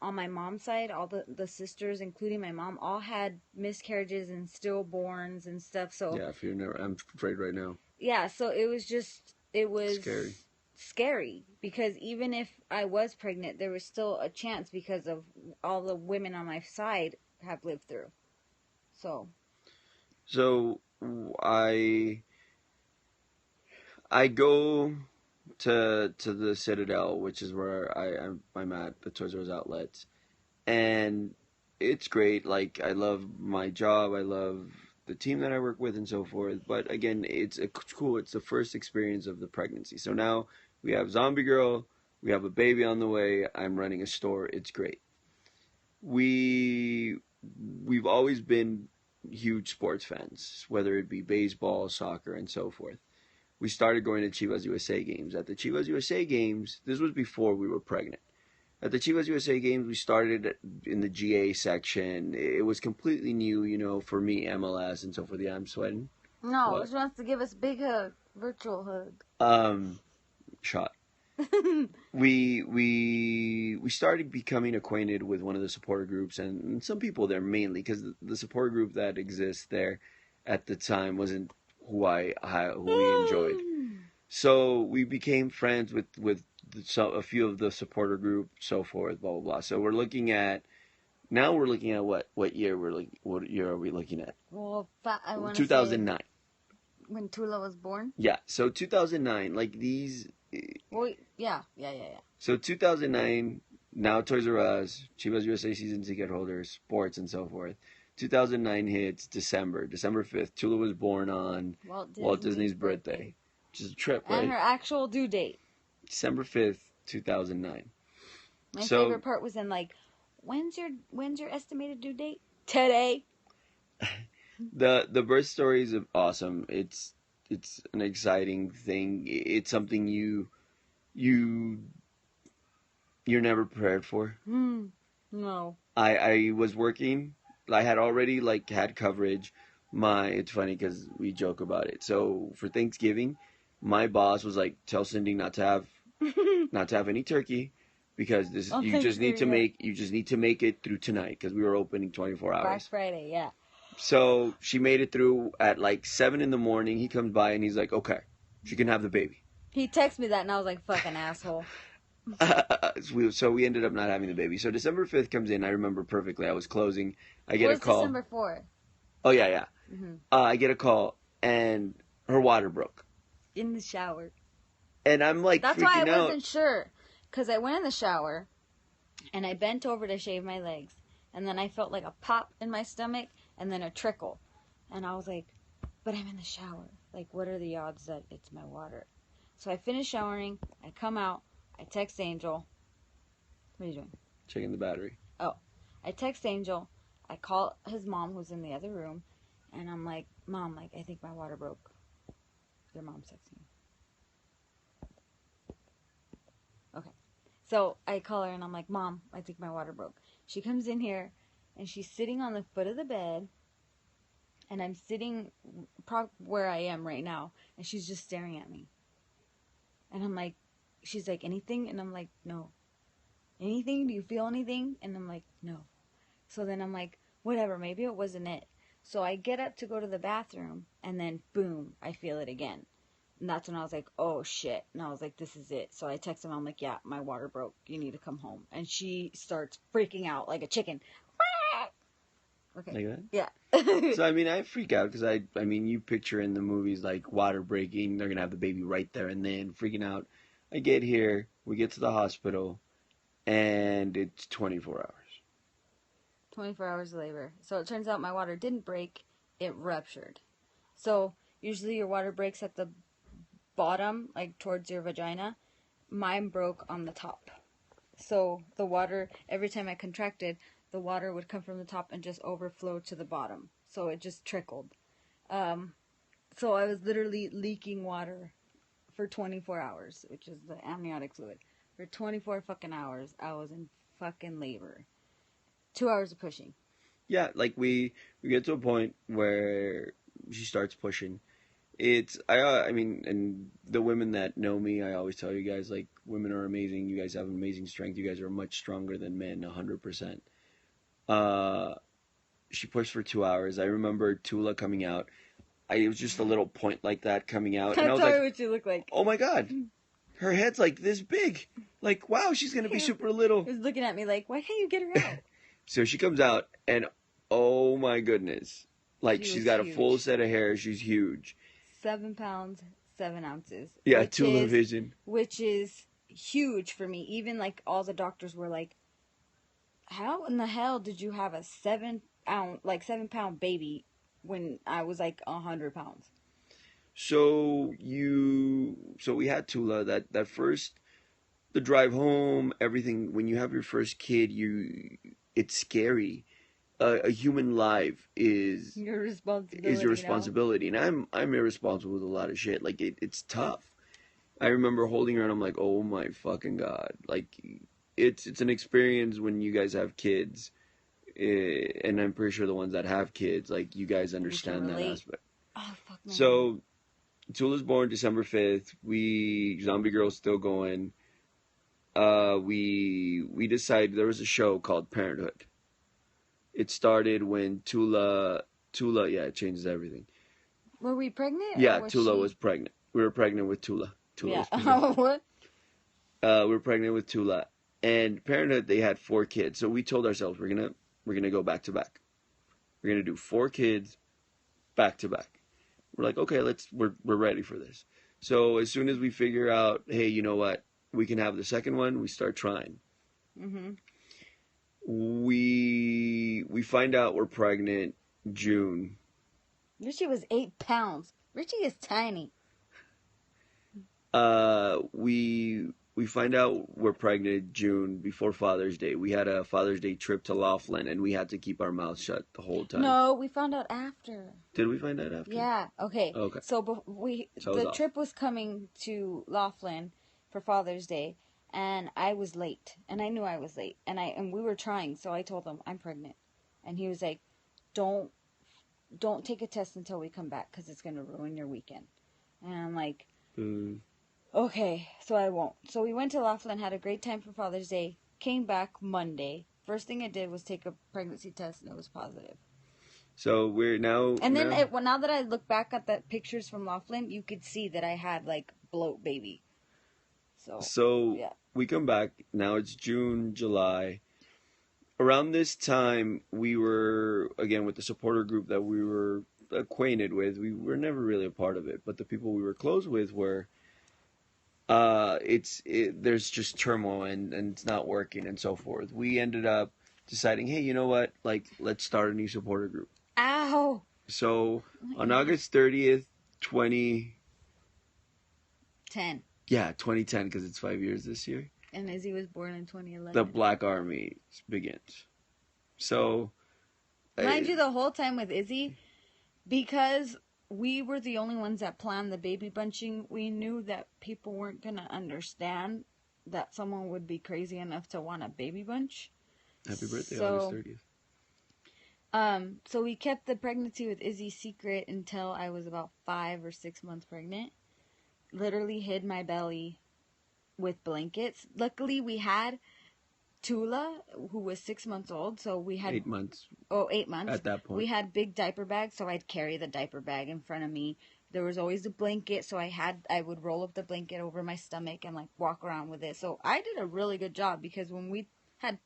Speaker 2: on my mom's side, all the sisters, including my mom, all had miscarriages and stillborns and stuff. So
Speaker 1: Yeah, fear never. I'm afraid right now.
Speaker 2: yeah, so it was
Speaker 1: Scary.
Speaker 2: scary because even if I was pregnant, there was still a chance because of all the women on my side have lived through. So
Speaker 1: So I I go to the Citadel, which is where I'm at, the Toys R Us outlets, and it's great. Like I love my job, I love the team that I work with, and so forth. But again, it's cool. It's the first experience of the pregnancy. So now we have Zombie Girl, we have a baby on the way. I'm running a store. It's great. We we've always been huge sports fans, whether it be baseball, soccer, and so forth. We started going to Chivas USA games. At the Chivas USA games, this was before we were pregnant. At the Chivas USA games, we started in the GA section. It was completely new, for me, MLS, and so forth. Yeah, I'm sweating.
Speaker 2: No,
Speaker 1: What?
Speaker 2: she wants to give us a big hug. Virtual hug.
Speaker 1: Shot. We started becoming acquainted with one of the supporter groups and some people there mainly because the supporter group that exists there at the time wasn't who we enjoyed. So we became friends with a few of the supporter group, so forth, blah blah blah. So we're looking at what year what year are we looking at?
Speaker 2: Well, I want to say
Speaker 1: 2009.
Speaker 2: when Tula was born.
Speaker 1: Yeah, so 2009, like these.
Speaker 2: Well, yeah.
Speaker 1: So 2009, now Toys R Us, Chivas USA season ticket holders, sports, and so forth. 2009 hits December 5th. Tula was born on Walt Disney's birthday. Which is a trip, right?
Speaker 2: And her actual due date.
Speaker 1: December 5th, 2009.
Speaker 2: My favorite part was in like, when's your estimated due date? Today.
Speaker 1: The birth story is awesome. It's an exciting thing. It's something you're never prepared for.
Speaker 2: No.
Speaker 1: I was working. I had already had coverage. It's funny because we joke about it. So for Thanksgiving, my boss was like, "Tell Cindy not to have any turkey because you just need to make it through tonight because we were opening 24 hours."
Speaker 2: Black Friday, yeah.
Speaker 1: So she made it through at like 7 in the morning. He comes by and he's like, "Okay, she can have the baby."
Speaker 2: He texted me that and I was like, "Fucking asshole."
Speaker 1: So we ended up not having the baby. So December 5th comes in. I remember perfectly. I was closing. I get a call.
Speaker 2: December 4th?
Speaker 1: Oh, yeah.
Speaker 2: Mm-hmm.
Speaker 1: I get a call and her water broke.
Speaker 2: In the shower.
Speaker 1: And I'm like,
Speaker 2: that's why I
Speaker 1: out.
Speaker 2: wasn't sure. Because I went in the shower and I bent over to shave my legs. And then I felt like a pop in my stomach and then a trickle. And I was like, but I'm in the shower. Like, what are the odds that it's my water? So I finish showering. I come out. I text Angel. What are you doing?
Speaker 1: Checking the battery.
Speaker 2: Oh. I text Angel. I call his mom who's in the other room. And I'm like, Mom, I think my water broke. Your mom's texting me. Okay. So I call her and I'm like, Mom, I think my water broke. She comes in here and she's sitting on the foot of the bed. And I'm sitting where I am right now. And she's just staring at me. And I'm like, she's like, anything? And I'm like, no. Anything? Do you feel anything? And I'm like, no. So then I'm like, whatever, maybe it wasn't it. So I get up to go to the bathroom, and then boom, I feel it again. And that's when I was like, oh shit. And I was like, this is it. So I text him, I'm like, yeah, my water broke. You need to come home. And she starts freaking out like a chicken. Okay.
Speaker 1: Like that?
Speaker 2: Yeah.
Speaker 1: So, I freak out because you picture in the movies like water breaking, they're going to have the baby right there and then freaking out. I get here, we get to the hospital, and it's 24 hours.
Speaker 2: 24 hours of labor. So it turns out my water didn't break, it ruptured. So usually your water breaks at the bottom, like towards your vagina. Mine broke on the top. So the water, every time I contracted, the water would come from the top and just overflow to the bottom. So it just trickled. So I was literally leaking water for 24 hours, which is the amniotic fluid. For 24 fucking hours, I was in fucking labor. 2 hours of pushing.
Speaker 1: Yeah, like we get to a point where she starts pushing. And the women that know me, I always tell you guys, like, women are amazing. You guys have amazing strength. You guys are much stronger than men, 100%. She pushed for 2 hours. I remember Tula coming out. It was just a little point like that coming out. And I was like,
Speaker 2: what you look like.
Speaker 1: oh my God. Her head's like this big. Like, wow, she's going to be super little.
Speaker 2: He was looking at me like, why can't you get her out?
Speaker 1: So she comes out, and oh my goodness. Like, she's got huge. A full set of hair. She's huge.
Speaker 2: 7 pounds, 7 ounces.
Speaker 1: Yeah, Tula Vision.
Speaker 2: Which is huge for me. Even like all the doctors were like, how in the hell did you have a 7 pound baby when I was like 100 pounds?
Speaker 1: So we had Tula that first the drive home, everything. When you have your first kid, it's scary. A human life
Speaker 2: Your
Speaker 1: is your
Speaker 2: responsibility now.
Speaker 1: responsibility, and I'm irresponsible with a lot of shit. Like it's tough. I remember holding her, and I'm like, oh my fucking god, like it's an experience when you guys have kids, and I'm pretty sure the ones that have kids, like you guys
Speaker 2: You can
Speaker 1: understand that
Speaker 2: relate.
Speaker 1: aspect.
Speaker 2: Oh fuck my head.
Speaker 1: So Tula's born December 5th. Zombie Girl's still going. We decided there was a show called Parenthood. It started when Tula, yeah, it changes everything.
Speaker 2: Were we pregnant?
Speaker 1: Yeah,
Speaker 2: Or was
Speaker 1: Tula
Speaker 2: she...
Speaker 1: was pregnant. We were pregnant with Tula. Tula
Speaker 2: Yeah.
Speaker 1: was pregnant.
Speaker 2: What?
Speaker 1: We were pregnant with Tula, and Parenthood they had 4 kids. So we told ourselves we're gonna go back to back. We're gonna do 4 kids back to back. We're like, okay, we're ready for this. So as soon as we figure out, hey, you know what, we can have the second one, we start trying.
Speaker 2: Mm-hmm.
Speaker 1: We find out we're pregnant June.
Speaker 2: Richie was 8 pounds. Richie is tiny.
Speaker 1: We find out we're pregnant June before Father's Day. We had a Father's Day trip to Laughlin, and we had to keep our mouths shut the whole time.
Speaker 2: No, we found out after.
Speaker 1: Did we find out after?
Speaker 2: Yeah. Okay.
Speaker 1: Okay.
Speaker 2: So the
Speaker 1: off.
Speaker 2: trip was coming to Laughlin for Father's Day, and I was late, and I knew I was late, and we were trying. So I told him I'm pregnant, and he was like, "Don't take a test until we come back, because it's gonna ruin your weekend." And I'm like, okay, so I won't. So we went to Laughlin, had a great time for Father's Day, came back Monday. First thing I did was take a pregnancy test, and it was positive.
Speaker 1: So we're now.
Speaker 2: And then now that I look back at the pictures from Laughlin, you could see that I had like bloat baby.
Speaker 1: So
Speaker 2: yeah.
Speaker 1: we come back. Now it's June, July. Around this time, we were again with the supporter group that we were acquainted with. We were never really a part of it, but the people we were close with were. There's just turmoil and it's not working and so forth. We ended up deciding, hey, you know what? Like, let's start a new supporter group.
Speaker 2: Ow!
Speaker 1: So on August 30th, 2010, because it's 5 years this year.
Speaker 2: And Izzy was born in 2011.
Speaker 1: The Black Army begins. So,
Speaker 2: mind you, the whole time with Izzy, because we were the only ones that planned the baby bunching, we knew that people weren't going to understand that someone would be crazy enough to want a baby bunch.
Speaker 1: Happy birthday, August 30th.
Speaker 2: So we kept the pregnancy with Izzy secret until I was about 5 or 6 months pregnant. Literally hid my belly with blankets. Luckily, we had Tula, who was 6 months old, so we had
Speaker 1: 8 months.
Speaker 2: Oh, 8 months.
Speaker 1: At that point,
Speaker 2: we had big diaper bags, so I'd carry the diaper bag in front of me. There was always a blanket, so I would roll up the blanket over my stomach and like walk around with it. So I did a really good job, because when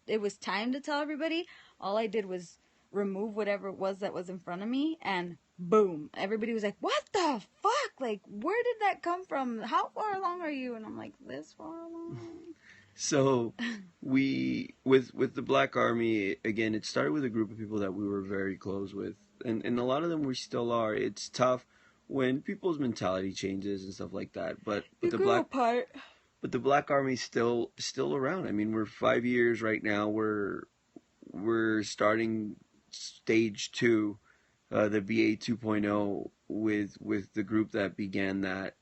Speaker 2: it was time to tell everybody, all I did was remove whatever it was that was in front of me, and boom, everybody was like, "What the fuck? Like, where did that come from? How far along are you?" And I'm like, "This far along."
Speaker 1: So we with the Black Army again, it started with a group of people that we were very close with, and a lot of them we still are. It's tough when people's mentality changes and stuff like that. But the Black Army's still around. I mean, we're 5 years right now. We're starting stage 2, the BA 2.0 with the group that began that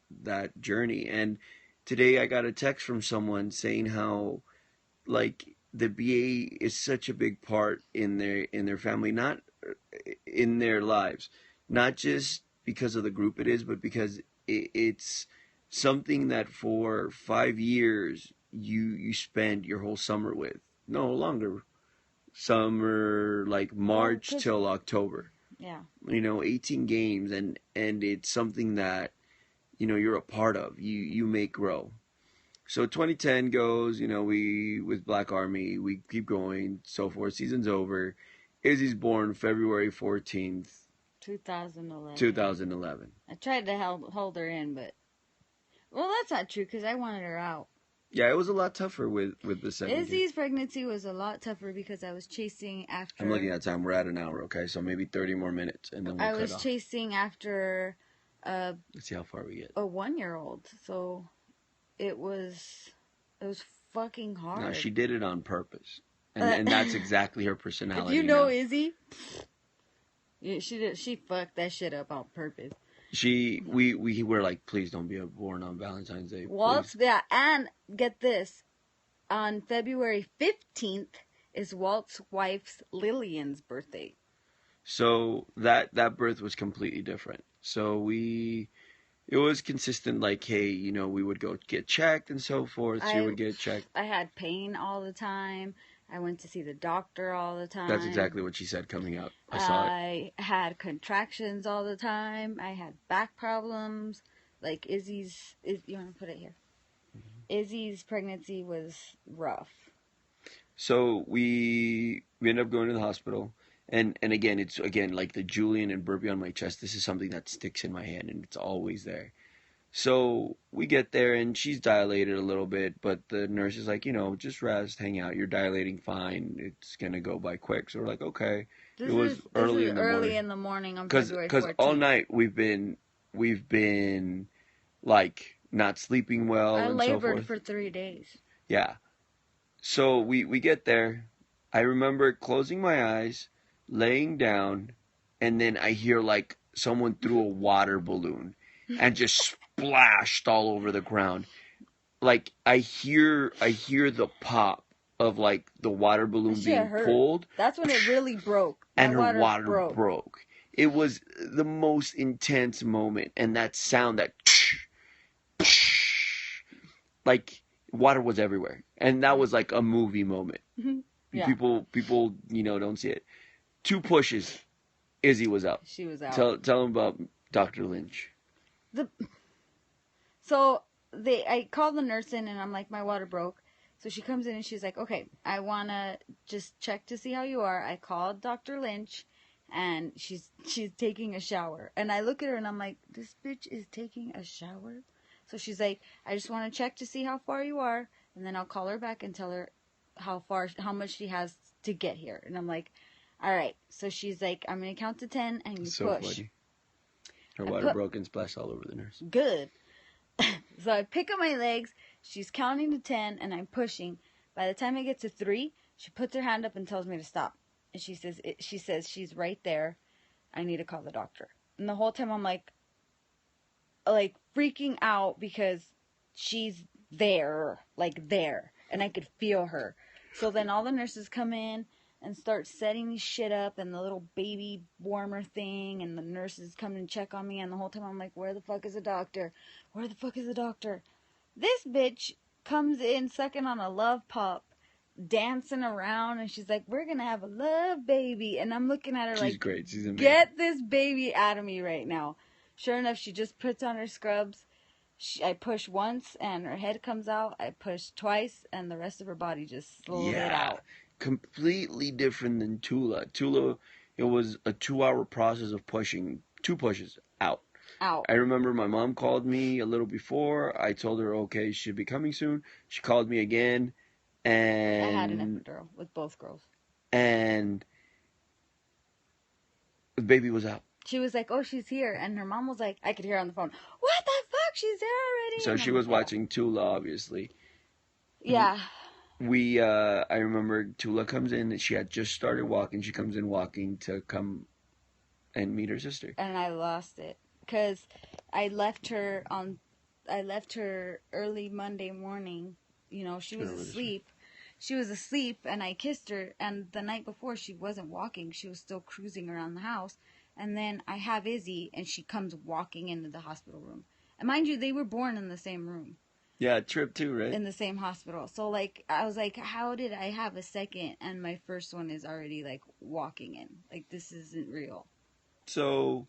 Speaker 1: journey. And today I got a text from someone saying how like the BA is such a big part in their family, not in their lives, not just because of the group it is, but because it's something that for 5 years you spend your whole summer with. No longer. Summer, like March till October.
Speaker 2: Yeah.
Speaker 1: 18 games, and it's something that you're a part of. You make grow. So 2010 goes, we with Black Army, we keep going, so forth. Season's over. Izzy's born February 14th,
Speaker 2: 2011.
Speaker 1: 2011.
Speaker 2: I tried to hold her in, but Well, that's not true because I wanted her out.
Speaker 1: Yeah, it was a lot tougher with the second kid.
Speaker 2: Izzy's pregnancy was a lot tougher because I was chasing
Speaker 1: I'm looking
Speaker 2: after.
Speaker 1: at time. We're at an hour, okay? So maybe 30 more minutes, and then we'll
Speaker 2: I
Speaker 1: cut
Speaker 2: was
Speaker 1: off.
Speaker 2: chasing after a
Speaker 1: Let's see how far we get.
Speaker 2: 1-year-old, so it was it was fucking
Speaker 1: No,
Speaker 2: hard.
Speaker 1: she did it on purpose,
Speaker 2: Uh,
Speaker 1: and that's exactly her
Speaker 2: if
Speaker 1: personality
Speaker 2: you know
Speaker 1: now.
Speaker 2: Izzy, she fucked that shit up on purpose.
Speaker 1: We were like, please don't be born on Valentine's Day,
Speaker 2: Walt's,
Speaker 1: please.
Speaker 2: yeah, and get this, on February 15th is Walt's wife's Lillian's birthday.
Speaker 1: So that birth was completely different. So it was consistent. Like, hey, we would go get checked and so forth. She
Speaker 2: I
Speaker 1: would get checked.
Speaker 2: I had pain all the time. I went to see the doctor all the time.
Speaker 1: That's exactly what she said coming out. I saw it.
Speaker 2: I had contractions all the time. I had back problems. Like you want to put it here? Izzy's pregnancy was rough.
Speaker 1: So we end up going to the hospital, and again, it's again like the Julian and burpee on my chest. This is something that sticks in my head, and it's always there. So we get there, and she's dilated a little bit, but the nurse is like, just rest, hang out. You're dilating fine. It's gonna go by quick. So we're like, okay. It was early in the
Speaker 2: early
Speaker 1: morning.
Speaker 2: in the morning on
Speaker 1: Cause,
Speaker 2: February
Speaker 1: cause
Speaker 2: 14th.
Speaker 1: all night we've been like not sleeping well
Speaker 2: I
Speaker 1: and so
Speaker 2: labored
Speaker 1: forth.
Speaker 2: for 3 days.
Speaker 1: Yeah. So we get there. I remember closing my eyes, laying down, and then I hear like someone threw a water balloon and just splashed all over the ground. Like I hear the pop of like the water balloon
Speaker 2: That shit
Speaker 1: being
Speaker 2: hurt.
Speaker 1: pulled.
Speaker 2: That's when it really broke.
Speaker 1: And
Speaker 2: My
Speaker 1: her water
Speaker 2: broke.
Speaker 1: broke. It was the most intense moment, and that sound that like water was everywhere, and that was like a movie moment.
Speaker 2: Yeah.
Speaker 1: People don't see it. 2 pushes, Izzy was out.
Speaker 2: She was out.
Speaker 1: Tell them about Dr. Lynch.
Speaker 2: So I called the nurse in and I'm like, my water broke. So she comes in and she's like, okay, I want to just check to see how you are. I called Dr. Lynch and she's taking a shower. And I look at her and I'm like, this bitch is taking a shower? So she's like, I just want to check to see how far you are. And then I'll call her back and tell her how much she has to get here. And I'm like, all right. So she's like, I'm going to count to 10 and you
Speaker 1: So
Speaker 2: push.
Speaker 1: funny. Her water broke and splashed all over the nurse.
Speaker 2: Good. So I pick up my legs, she's counting to 10, and I'm pushing. By the time I get to 3, she puts her hand up and tells me to stop. And she says she's right there. I need to call the doctor. And the whole time I'm like freaking out because she's there, and I could feel her. So then all the nurses come in and start setting shit up and the little baby warmer thing, and the nurses come and check on me, and the whole time I'm like, where the fuck is the doctor? Where the fuck is the doctor? This bitch comes in sucking on a love pop, dancing around, and she's like, we're gonna have a love baby. And I'm looking at her
Speaker 1: She's
Speaker 2: like,
Speaker 1: great. She's amazing.
Speaker 2: Get this baby out of me right now. Sure enough, she just puts on her scrubs. I push once and her head comes out. I push twice and the rest of her body just slid out.
Speaker 1: Completely different than Tula. Tula, it was a 2-hour process of pushing. 2 pushes out. I remember my mom called me a little before. I told her, okay, she should be coming soon. She called me again, and
Speaker 2: I had an epidural with both girls.
Speaker 1: And the baby was out.
Speaker 2: She was like, oh, she's here. And her mom was like, I could hear her on the phone, what the fuck? She's there already.
Speaker 1: So she was watching Tula, obviously.
Speaker 2: Yeah.
Speaker 1: I remember Tula comes in, and she had just started walking. She comes in walking to come and meet her sister.
Speaker 2: And I lost it. Because I left her early Monday morning. You know, she was asleep. She was asleep, and I kissed her. And the night before, she wasn't walking. She was still cruising around the house. And then I have Izzy, and she comes walking into the hospital room. And mind you, they were born in the same room.
Speaker 1: Yeah, trip too, right?
Speaker 2: In the same hospital. So, like, I was like, how did I have a second and my first one is already, like, walking in? Like, this isn't real.
Speaker 1: So,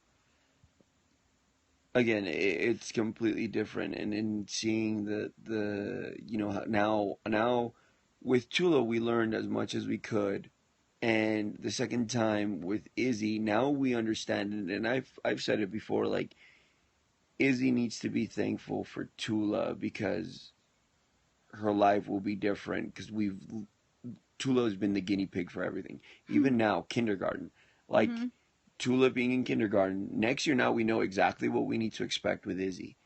Speaker 1: again, it's completely different. And in seeing the now with Tula, we learned as much as we could. And the second time with Izzy, now we understand it. And I've said it before, like, Izzy needs to be thankful for Tula because her life will be different because we've Tula has been the guinea pig for everything. Even now, kindergarten,
Speaker 2: Mm-hmm.
Speaker 1: like Tula being in kindergarten next year. Now we know exactly what we need to expect with Izzy,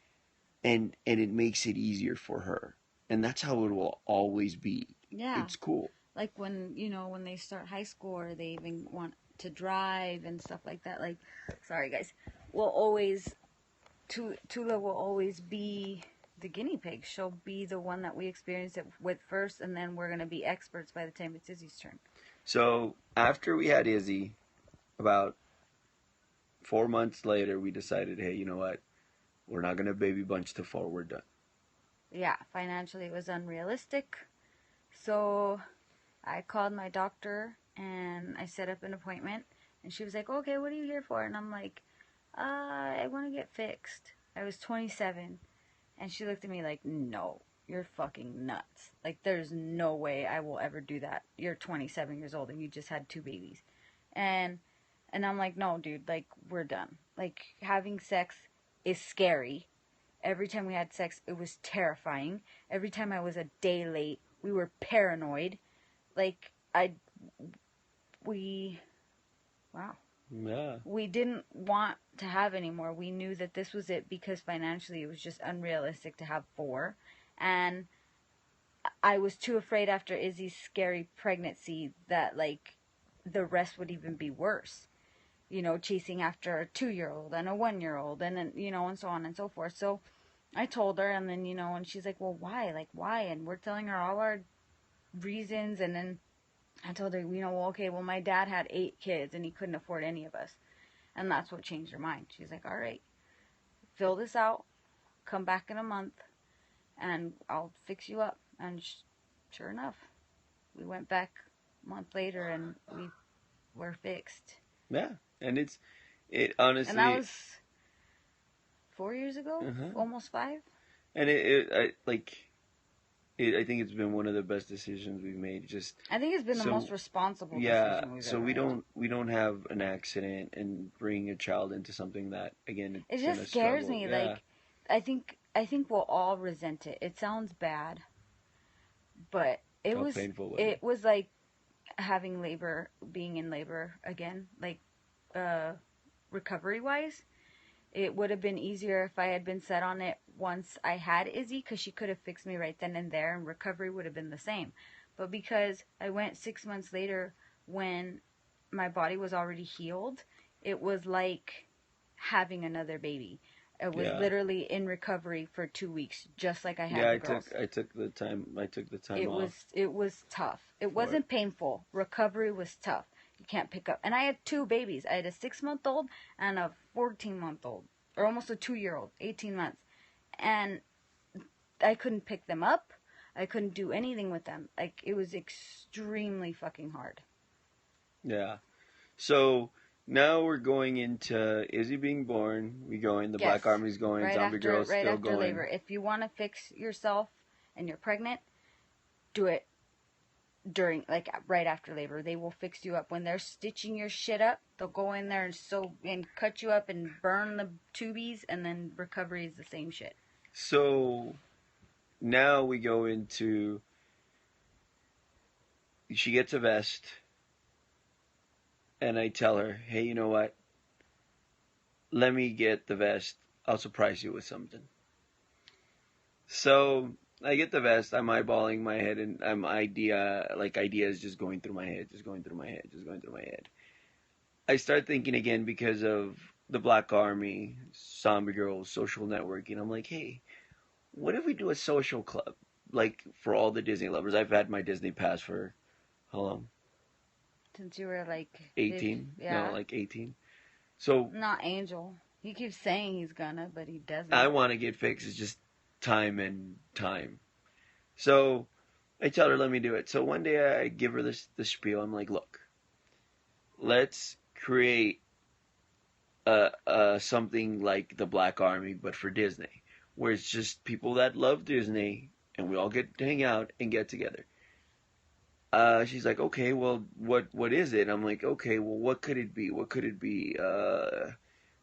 Speaker 1: and it makes it easier for her, and that's how it will always be.
Speaker 2: Yeah.
Speaker 1: It's cool.
Speaker 2: Like when, when they start high school or they even want to drive and stuff like that. Like, sorry guys, will always Tula will always be the guinea pig. She'll be the one that we experience it with first, and then we're gonna be experts by the time it's Izzy's turn.
Speaker 1: So after we had Izzy, about 4 months later, we decided, hey, you know what? We're not gonna baby bunch till fall. We're done.
Speaker 2: Yeah, financially it was unrealistic. So I called my doctor and I set up an appointment. And she was like, okay, what are you here for? And I'm like, I want to get fixed. I was 27. And she looked at me like, no, you're fucking nuts. Like, there's no way I will ever do that. You're 27 years old and you just had two babies. And I'm like, no, dude, like, we're done. Like, having sex is scary. Every time we had sex, it was terrifying. Every time I was a day late, we were paranoid. Like, we, wow.
Speaker 1: Yeah.
Speaker 2: We didn't want to have anymore. We knew that this was it because financially it was just unrealistic to have four. And I was too afraid after Izzy's scary pregnancy that, like, the rest would even be worse. Chasing after a 2-year old and a 1-year old and then, and so on and so forth. So I told her, and then, and she's like, well, why? Like, why? And we're telling her all our reasons. And then I told her, well, okay, well, my dad had 8 kids and he couldn't afford any of us. And that's what changed her mind. She's like, all right, fill this out, come back in a month, and I'll fix you up. And sure enough, we went back a month later and we were fixed.
Speaker 1: Yeah. And it
Speaker 2: And that
Speaker 1: honestly,
Speaker 2: was 4 years ago,
Speaker 1: uh-huh.
Speaker 2: almost 5.
Speaker 1: And I think it's been one of the best decisions we've made. Just
Speaker 2: I think it's been the most
Speaker 1: so,
Speaker 2: responsible
Speaker 1: yeah.
Speaker 2: decision we've
Speaker 1: So
Speaker 2: ever
Speaker 1: we
Speaker 2: made.
Speaker 1: don't have an accident and bring a child into something that again
Speaker 2: It
Speaker 1: it's
Speaker 2: just
Speaker 1: gonna
Speaker 2: scares
Speaker 1: struggle.
Speaker 2: me.
Speaker 1: Yeah.
Speaker 2: Like, I think we'll all resent it. It sounds bad, but it
Speaker 1: How
Speaker 2: was
Speaker 1: painful was it?
Speaker 2: it was like having labor, being in labor again, like uh recovery wise. It would have been easier if I had been set on it once I had Izzy, because she could have fixed me right then and there, and recovery would have been the same. But because I went 6 months later when my body was already healed, it was like having another baby. I was
Speaker 1: Yeah.
Speaker 2: literally in recovery for 2 weeks, just like I
Speaker 1: Yeah.
Speaker 2: had the girls.
Speaker 1: I took the time
Speaker 2: It
Speaker 1: off
Speaker 2: was it was tough. It
Speaker 1: for it.
Speaker 2: wasn't painful. Recovery was tough. You can't pick up. And I had two babies. I had a 6 month old and a 14 month old, or almost a 2 year old, 18 months, and I couldn't pick them up. I couldn't do anything with them. Like, it was extremely fucking hard.
Speaker 1: Yeah. So now we're going into Izzy being born. We going. The
Speaker 2: Yes,
Speaker 1: Black Army's going. Zombie Girl's
Speaker 2: right
Speaker 1: still
Speaker 2: after
Speaker 1: going.
Speaker 2: labor. If you want to fix yourself and you're pregnant, do it during, like, right after labor. They will fix you up when they're stitching your shit up. They'll go in there and sew and cut you up and burn the tubies, and then recovery is the same shit.
Speaker 1: So now we go into. She gets a vest, and I tell her, "Hey, you know what? Let me get the vest. I'll surprise you with something." So I get the vest. I'm eyeballing my head, and ideas just going through my head, just going through my head, just going through my head. I start thinking again because of the Black Army, Zombie Girls, social networking. I'm like, hey, what if we do a social club, like for all the Disney lovers? I've had my Disney pass for how long?
Speaker 2: Since you were like
Speaker 1: 18? No,
Speaker 2: yeah.
Speaker 1: like 18. So
Speaker 2: Not Angel. He keeps saying he's gonna, but he
Speaker 1: I
Speaker 2: doesn't.
Speaker 1: want to get fixed. It's just time and time. So I tell her, let me do it. So one day I give her the spiel. I'm like, look, let's create something like the Black Army, but for Disney, where it's just people that love Disney, and we all get to hang out and get together. She's like, okay, well, what is it? I'm like, okay, well, what could it be? What could it be?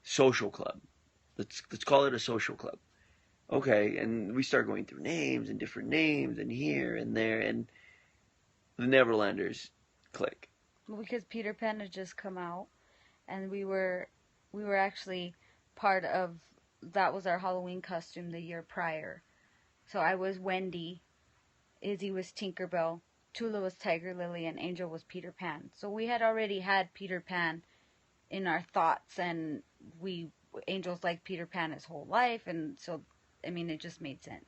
Speaker 1: Social club. let's call it a social club. Okay, and we start going through names and different names and here and there, and the Neverlanders click.
Speaker 2: Because Peter Pan had just come out, and we were actually part of that was our Halloween costume the year prior. So I was Wendy, Izzy was Tinkerbell, Tula was Tiger Lily, and Angel was Peter Pan. So we had already had Peter Pan in our thoughts, and we Angel's like Peter Pan his whole life, and so I mean it just made sense.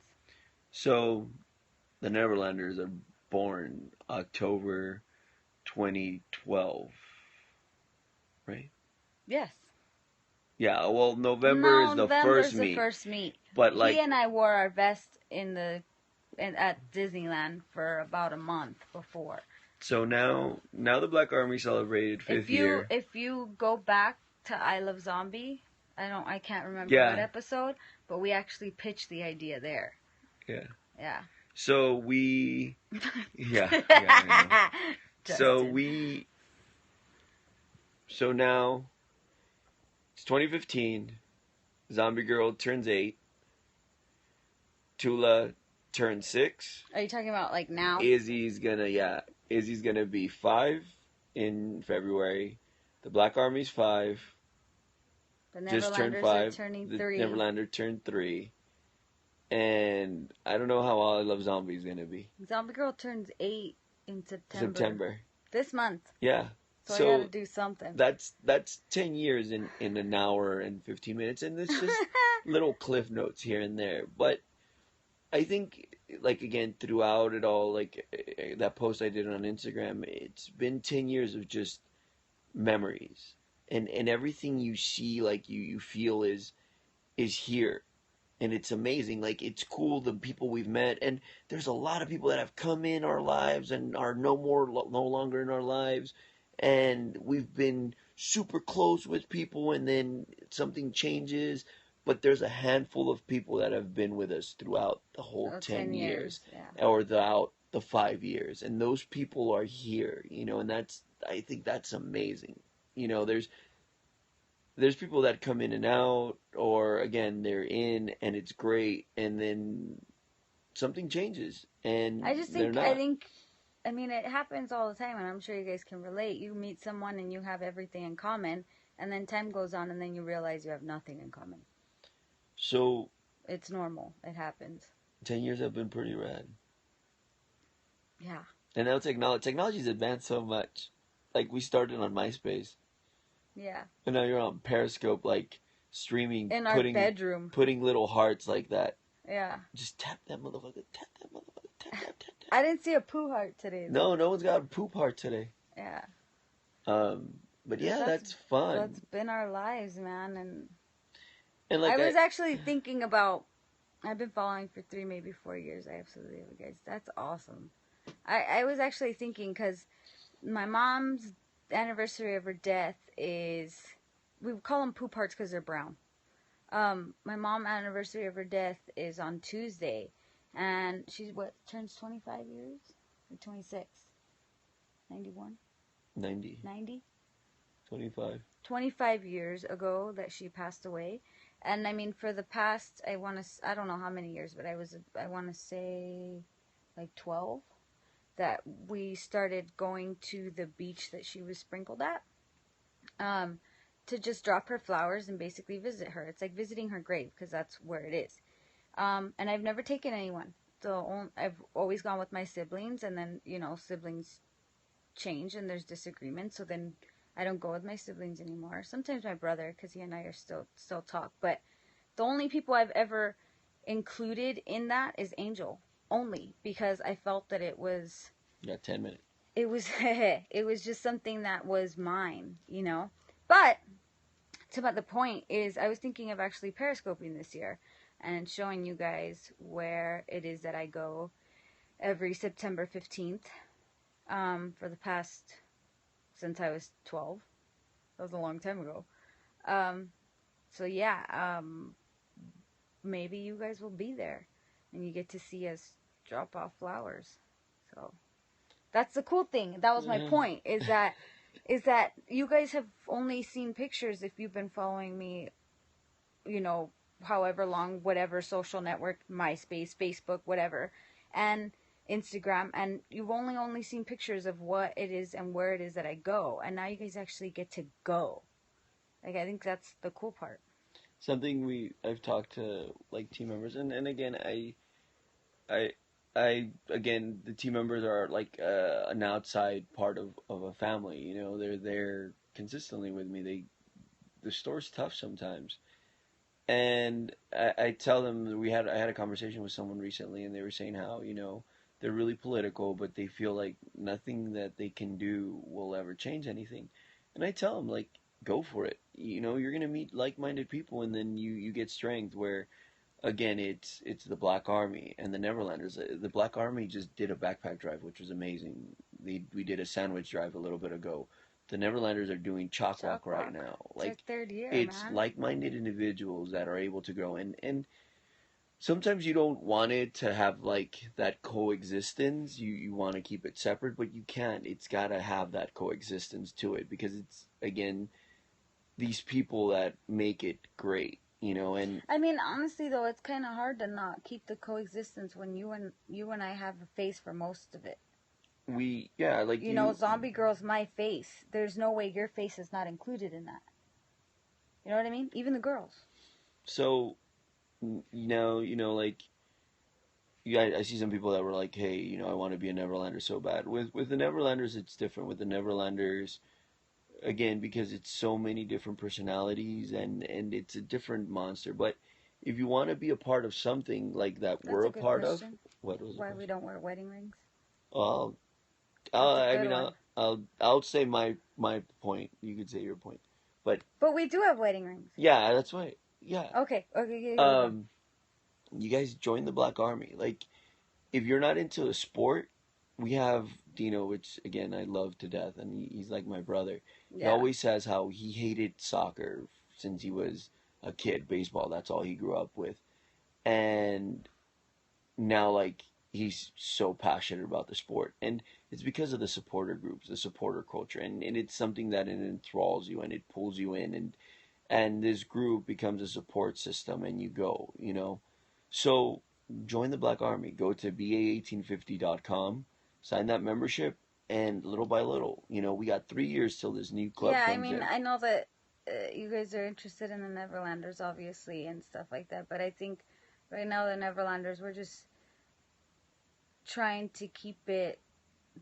Speaker 1: So the Neverlanders are born October 2012, right?
Speaker 2: Yes.
Speaker 1: Yeah, well, November
Speaker 2: No,
Speaker 1: is the first
Speaker 2: November's the
Speaker 1: meet,
Speaker 2: first meet.
Speaker 1: but
Speaker 2: He
Speaker 1: like,
Speaker 2: and I wore our vest at Disneyland for about a month before.
Speaker 1: so now the Black Army celebrated fifth year.
Speaker 2: If you go back to ILoveZomby, I can't remember
Speaker 1: Yeah.
Speaker 2: what episode, but we actually pitched the idea there.
Speaker 1: Yeah.
Speaker 2: Yeah.
Speaker 1: So we, yeah, I know. So now it's 2015. Zombie Girl turns 8. Tula turns 6.
Speaker 2: Are you talking about like now?
Speaker 1: Izzy's gonna be 5 in February. The Black Army's 5.
Speaker 2: The
Speaker 1: Just turned
Speaker 2: Neverlanders
Speaker 1: 5.
Speaker 2: are turning
Speaker 1: The
Speaker 2: 3.
Speaker 1: Neverlander turned 3. And I don't know how I Love Zombie is gonna be.
Speaker 2: Zombie Girl turns 8 in
Speaker 1: September.
Speaker 2: This month.
Speaker 1: Yeah.
Speaker 2: So I gotta do something.
Speaker 1: That's 10 years in an hour and 15 minutes, and it's just little cliff notes here and there. But I think, like, again, throughout it all, like that post I did on Instagram, it's been 10 years of just memories, and everything you see, like you feel is here, and it's amazing. Like, it's cool, the people we've met, and there's a lot of people that have come in our lives and are no longer in our lives, and we've been super close with people, and then something changes. But there's a handful of people that have been with us throughout the whole 10 years,
Speaker 2: yeah.
Speaker 1: or throughout the 5 years, and those people are here, and I think that's amazing. There's people that come in and out, or again, they're in and it's great, and then something changes, and
Speaker 2: I just
Speaker 1: they're
Speaker 2: think,
Speaker 1: not.
Speaker 2: I mean, it happens all the time, and I'm sure you guys can relate. You meet someone and you have everything in common, and then time goes on, and then you realize you have nothing in common.
Speaker 1: So
Speaker 2: it's normal. It happens.
Speaker 1: 10 years have been pretty rad.
Speaker 2: Yeah.
Speaker 1: And now technology's advanced so much. Like, we started on MySpace.
Speaker 2: Yeah.
Speaker 1: And now you're on Periscope, like, streaming.
Speaker 2: In our bedroom.
Speaker 1: Putting little hearts like that.
Speaker 2: Yeah.
Speaker 1: Just tap that motherfucker, tap.
Speaker 2: I didn't see a poo heart today.
Speaker 1: No one's got a poop heart today.
Speaker 2: Yeah.
Speaker 1: But yeah, that's fun.
Speaker 2: That's been our lives, man.
Speaker 1: And like
Speaker 2: I was actually thinking about, I've been following for 3, maybe 4 years. I absolutely love you guys. That's awesome. I was actually thinking, because my mom's anniversary of her death is, we call them poop hearts because they're brown. My mom's anniversary of her death is on Tuesday, and she's turns 25 years? Or 26? 91?
Speaker 1: 90.
Speaker 2: 90?
Speaker 1: 25.
Speaker 2: 25 years ago that she passed away. And I mean, for the past, I don't know how many years, but I want to say like 12, that we started going to the beach that she was sprinkled at, to just drop her flowers and basically visit her. It's like visiting her grave, because that's where it is. And I've never taken anyone. So I've always gone with my siblings, and then, siblings change and there's disagreement. So then I don't go with my siblings anymore. Sometimes my brother, because he and I are still talk. But the only people I've ever included in that is Angel. Only because I felt that it was...
Speaker 1: You got 10 minutes.
Speaker 2: It was just something that was mine, But, the point is, I was thinking of actually periscoping this year and showing you guys where it is that I go every September 15th, for the past... since I was 12. That was a long time ago. So yeah, maybe you guys will be there, and you get to see us drop off flowers. So that's the cool thing. That was my point. Is that you guys have only seen pictures if you've been following me you know, however long, whatever social network, MySpace, Facebook, whatever, and Instagram, and you've only seen pictures of what it is and where it is that I go, and now you guys actually get to go. Like, I think that's the cool part.
Speaker 1: Something I've talked to like team members, and again I again, the team members are like an outside part of a family. You know, they're there consistently with me. The store's tough sometimes, and I tell them that I had a conversation with someone recently, and they were saying how, you know, they're really political, but they feel like nothing that they can do will ever change anything. And I tell them, like, go for it. You know, you're gonna meet like-minded people, and then you get strength. Where again, it's the Black Army and the Neverlanders. The Black Army just did a backpack drive, which was amazing. We did a sandwich drive a little bit ago. The Neverlanders are doing Chalk Walk
Speaker 2: Chalk
Speaker 1: right
Speaker 2: Walk.
Speaker 1: now.
Speaker 2: It's our
Speaker 1: Like,
Speaker 2: third year,
Speaker 1: it's
Speaker 2: man.
Speaker 1: like-minded individuals that are able to grow, and sometimes you don't want it to have like that coexistence. You want to keep it separate, but you can't. It's got to have that coexistence to it, because it's, again, these people that make it great, you know. And
Speaker 2: I mean, honestly though, it's kind of hard to not keep the coexistence when you and I have a face for most of it.
Speaker 1: yeah, like
Speaker 2: You know, Zombie Girl's my face. There's no way your face is not included in that. You know what I mean? Even the girls.
Speaker 1: so like, yeah, I see some people that were like, hey, you know, I want to be a Neverlander so bad. With the Neverlanders, it's different. With the Neverlanders, again, because it's so many different personalities, and it's a different monster. But if you want to be a part of something like that
Speaker 2: That's
Speaker 1: we're
Speaker 2: a
Speaker 1: a
Speaker 2: good
Speaker 1: part of,
Speaker 2: question.
Speaker 1: what was the
Speaker 2: Why we
Speaker 1: question?
Speaker 2: don't wear wedding rings?
Speaker 1: Well,
Speaker 2: That's a
Speaker 1: I
Speaker 2: good
Speaker 1: mean,
Speaker 2: one.
Speaker 1: I'll say my point. You could say your point, but
Speaker 2: But we do have wedding rings.
Speaker 1: yeah, that's why. Yeah,
Speaker 2: Okay. Okay. Go.
Speaker 1: you guys join the Black Army. Like, if you're not into a sport, we have Dino, which again I love to death, and he's like my brother. He
Speaker 2: Yeah.
Speaker 1: always says how he hated soccer since he was a kid. Baseball, that's all he grew up with, and now, like, he's so passionate about the sport, and it's because of the supporter groups, the supporter culture, and it's something that it enthralls you and it pulls you in, and this group becomes a support system, and you go, you know. So join the Black Army. Go to ba1850.com, sign that membership, and little by little, you know, we got 3 years till this new club
Speaker 2: Yeah. I
Speaker 1: comes
Speaker 2: mean,
Speaker 1: in.
Speaker 2: I know that you guys are interested in the Neverlanders, obviously, and stuff like that. But I think right now the Neverlanders, we're just trying to keep it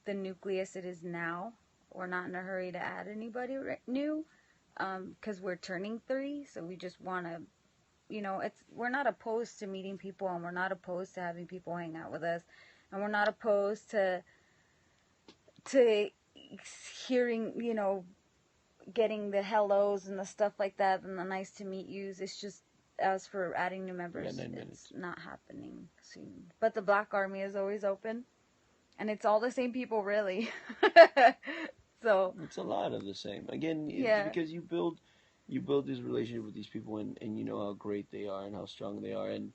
Speaker 2: the nucleus it is now. We're not in a hurry to add anybody new, because we're turning 3, so we just want to, you know, we're not opposed to meeting people, and we're not opposed to having people hang out with us, and we're not opposed to hearing, you know, getting the hellos and the stuff like that and the nice to meet yous. It's just, as for adding new members,
Speaker 1: 9 minutes.
Speaker 2: it's not happening soon. But the Black Army is always open, and it's all the same people, really. So
Speaker 1: It's a lot of the same. Again, it's
Speaker 2: yeah,
Speaker 1: because you build this relationship with these people, and you know how great they are and how strong they are, and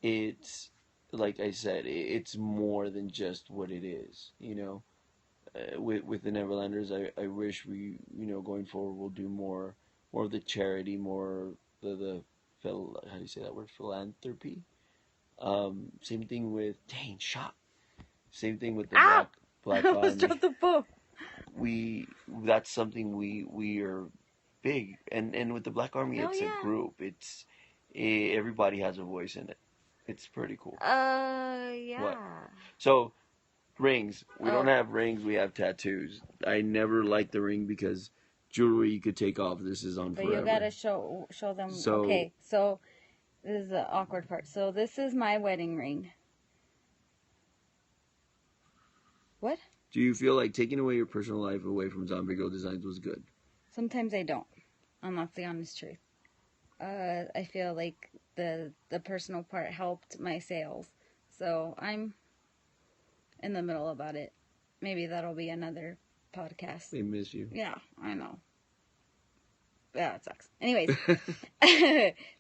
Speaker 1: it's, like I said, it's more than just what it is. You know, with the Neverlanders, I wish we, you know, going forward, we'll do more of the charity, more the how do you say that word, philanthropy. Same thing with, dang, shot. Same thing with the
Speaker 2: ow!
Speaker 1: Black
Speaker 2: I almost
Speaker 1: Army.
Speaker 2: dropped the book.
Speaker 1: We That's something we are big, and with the Black Army,
Speaker 2: Hell
Speaker 1: it's a
Speaker 2: yeah.
Speaker 1: group. Everybody has a voice in it. It's pretty cool. What?
Speaker 2: Yeah.
Speaker 1: So, rings. We don't
Speaker 2: Oh,
Speaker 1: have rings. We have tattoos. I never liked the ring because jewelry you could take off. This is on
Speaker 2: but you
Speaker 1: forever.
Speaker 2: gotta show them.
Speaker 1: So,
Speaker 2: Okay, so this is the awkward part. So this is my wedding ring. What?
Speaker 1: do you feel like taking away your personal life away from Zombie Girl Designs was good?
Speaker 2: Sometimes I don't. And that's the honest truth. I feel like the personal part helped my sales, so I'm in the middle about it. Maybe that'll be another podcast.
Speaker 1: They miss you.
Speaker 2: Yeah, I know. Yeah, it sucks. Anyways,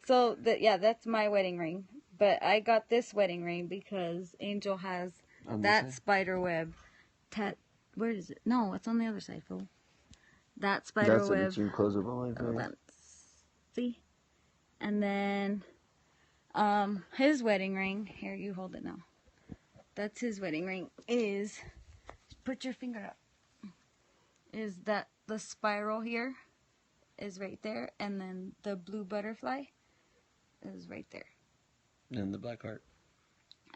Speaker 2: so that's my wedding ring. But I got this wedding ring because Angel has
Speaker 1: On this
Speaker 2: that
Speaker 1: side?
Speaker 2: spider web. Where is it? No, it's on the other side, Phil. That spider
Speaker 1: That's an
Speaker 2: web.
Speaker 1: extreme close up on my
Speaker 2: Hold
Speaker 1: face.
Speaker 2: on. See? And then his wedding ring, here, you hold it now. That's his wedding ring. Put your finger up. Is that the spiral here is right there, and then the blue butterfly is right there.
Speaker 1: And the black heart.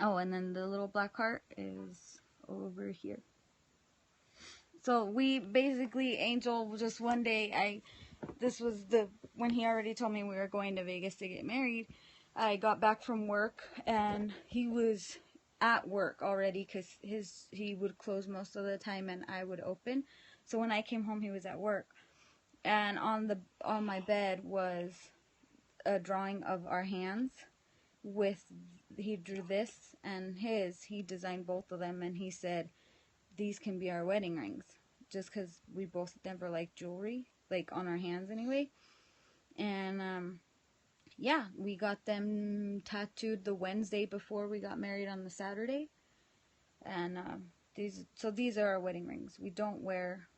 Speaker 2: Oh, and then the little black heart is over here. So we basically, Angel, just one day, this was when he already told me we were going to Vegas to get married. I got back from work, and he was at work already, because he would close most of the time and I would open. So when I came home, he was at work, and on my bed was a drawing of our hands. He drew this, and he designed both of them, and he said these can be our wedding rings, just because we both never liked jewelry, like on our hands anyway. And yeah, we got them tattooed the Wednesday before we got married on the Saturday. And these are our wedding rings. We don't wear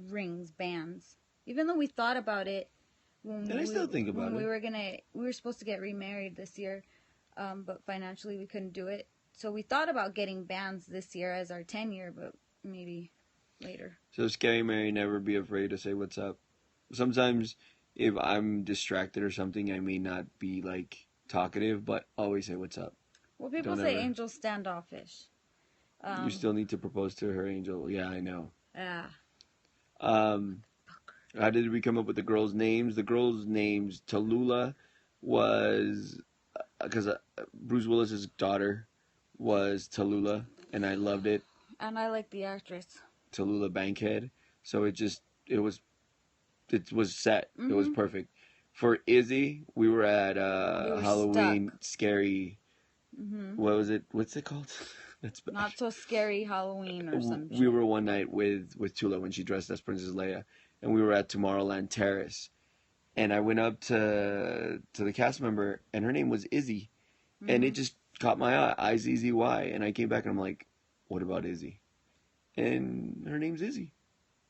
Speaker 2: rings, bands, even though we thought about it when
Speaker 1: I still think about
Speaker 2: it. We were supposed to get remarried this year, but financially we couldn't do it. So we thought about getting bands this year as our 10-year, but maybe later.
Speaker 1: So Scary Mary, never be afraid to say what's up. Sometimes if I'm distracted or something, I may not be like talkative, but always say what's up.
Speaker 2: Well, people say Angel's standoffish.
Speaker 1: You still need to propose to her, Angel. Yeah, I know.
Speaker 2: Yeah.
Speaker 1: How did we come up with the girls' names? The girls' names, Tallulah was, because Bruce Willis's daughter was Tallulah, and I loved it.
Speaker 2: And I like the actress.
Speaker 1: Tallulah Bankhead. So it was set.
Speaker 2: Mm-hmm.
Speaker 1: It was perfect. For Izzy, we were at Halloween
Speaker 2: stuck.
Speaker 1: Scary.
Speaker 2: Mm-hmm.
Speaker 1: What was it? What's it called? That's
Speaker 2: Not So Scary Halloween or something.
Speaker 1: We were one night with Tula when she dressed as Princess Leia, and we were at Tomorrowland Terrace, and I went up to the cast member, and her name was Izzy,
Speaker 2: Mm-hmm.
Speaker 1: and it just caught my eye, Izzy, and I came back and I'm like, what about Izzy? And her name's Izzy.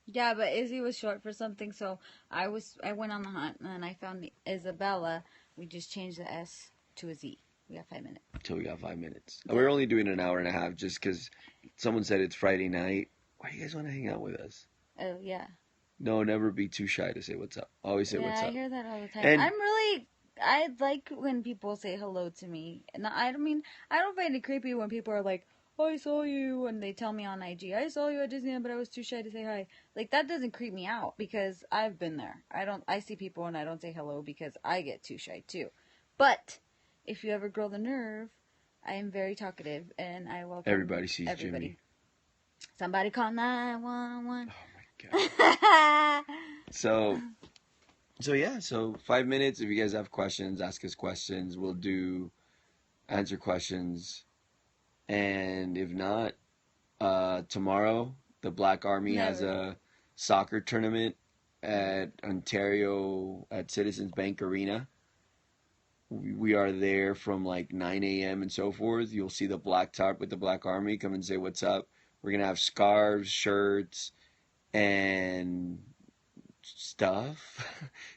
Speaker 2: Yeah, but Izzy was short for something, so I went on the hunt, and I found Isabella. We just changed the S to a Z. We got 5 minutes.
Speaker 1: Till we got 5 minutes.
Speaker 2: Yeah.
Speaker 1: We're only doing an hour and a half just because someone said it's Friday night. Why do you guys want to hang out with us?
Speaker 2: Oh, yeah.
Speaker 1: No, never be too shy to say what's up. Always say what's up.
Speaker 2: Yeah, I hear that all the time. I like when people say hello to me. And I don't find it creepy when people are like, oh, I saw you, and they tell me on IG, I saw you at Disneyland, but I was too shy to say hi. Like, that doesn't creep me out, because I've been there. I see people and I don't say hello because I get too shy too. But if you ever grow the nerve, I am very talkative, and I welcome
Speaker 1: everybody sees Jimmy.
Speaker 2: Somebody call 911.
Speaker 1: Oh my god. So 5 minutes. If you guys have questions, ask us questions. We'll answer questions. And if not, tomorrow the Black Army has a soccer tournament at Ontario at Citizens Bank Arena. We are there from like 9 a.m. and so forth. You'll see the black top with the Black Army. Come and say what's up. We're going to have scarves, shirts, and stuff.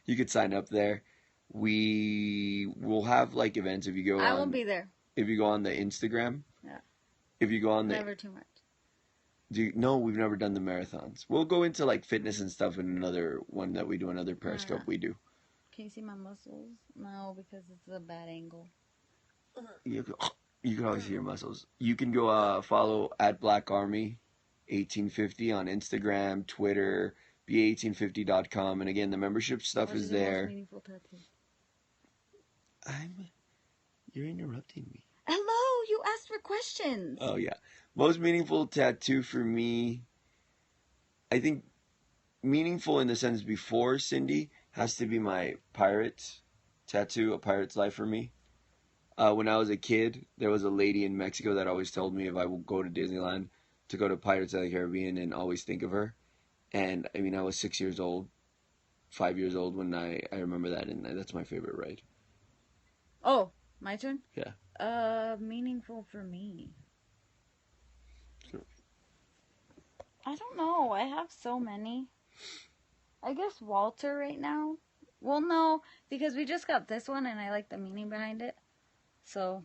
Speaker 1: You could sign up there. We will have like events if you go
Speaker 2: I won't be there.
Speaker 1: If you go on the Instagram.
Speaker 2: Yeah.
Speaker 1: If you go on the...
Speaker 2: Never too much.
Speaker 1: No, we've never done the marathons. We'll go into like fitness and stuff in another one that we do, another Periscope we do.
Speaker 2: Can you see my muscles? No, because it's a bad angle.
Speaker 1: You can always see your muscles. You can go follow at Black Army 1850 on Instagram, Twitter, be1850.com, and again the membership stuff is there. You're interrupting me.
Speaker 2: Hello, you asked for questions.
Speaker 1: Oh yeah, most meaningful tattoo for me. I think meaningful in the sense before Cindy has to be my Pirates tattoo, a Pirate's Life for me. When I was a kid, there was a lady in Mexico that always told me if I would go to Disneyland to go to Pirates of the Caribbean and always think of her. And I mean, I was 6 years old, 5 years old when I remember that, and that's my favorite ride.
Speaker 2: Oh, my turn?
Speaker 1: Yeah.
Speaker 2: Meaningful for me. I don't know. I have so many. I guess Walter right now, Well, no, because we just got this one and I like the meaning behind it. So,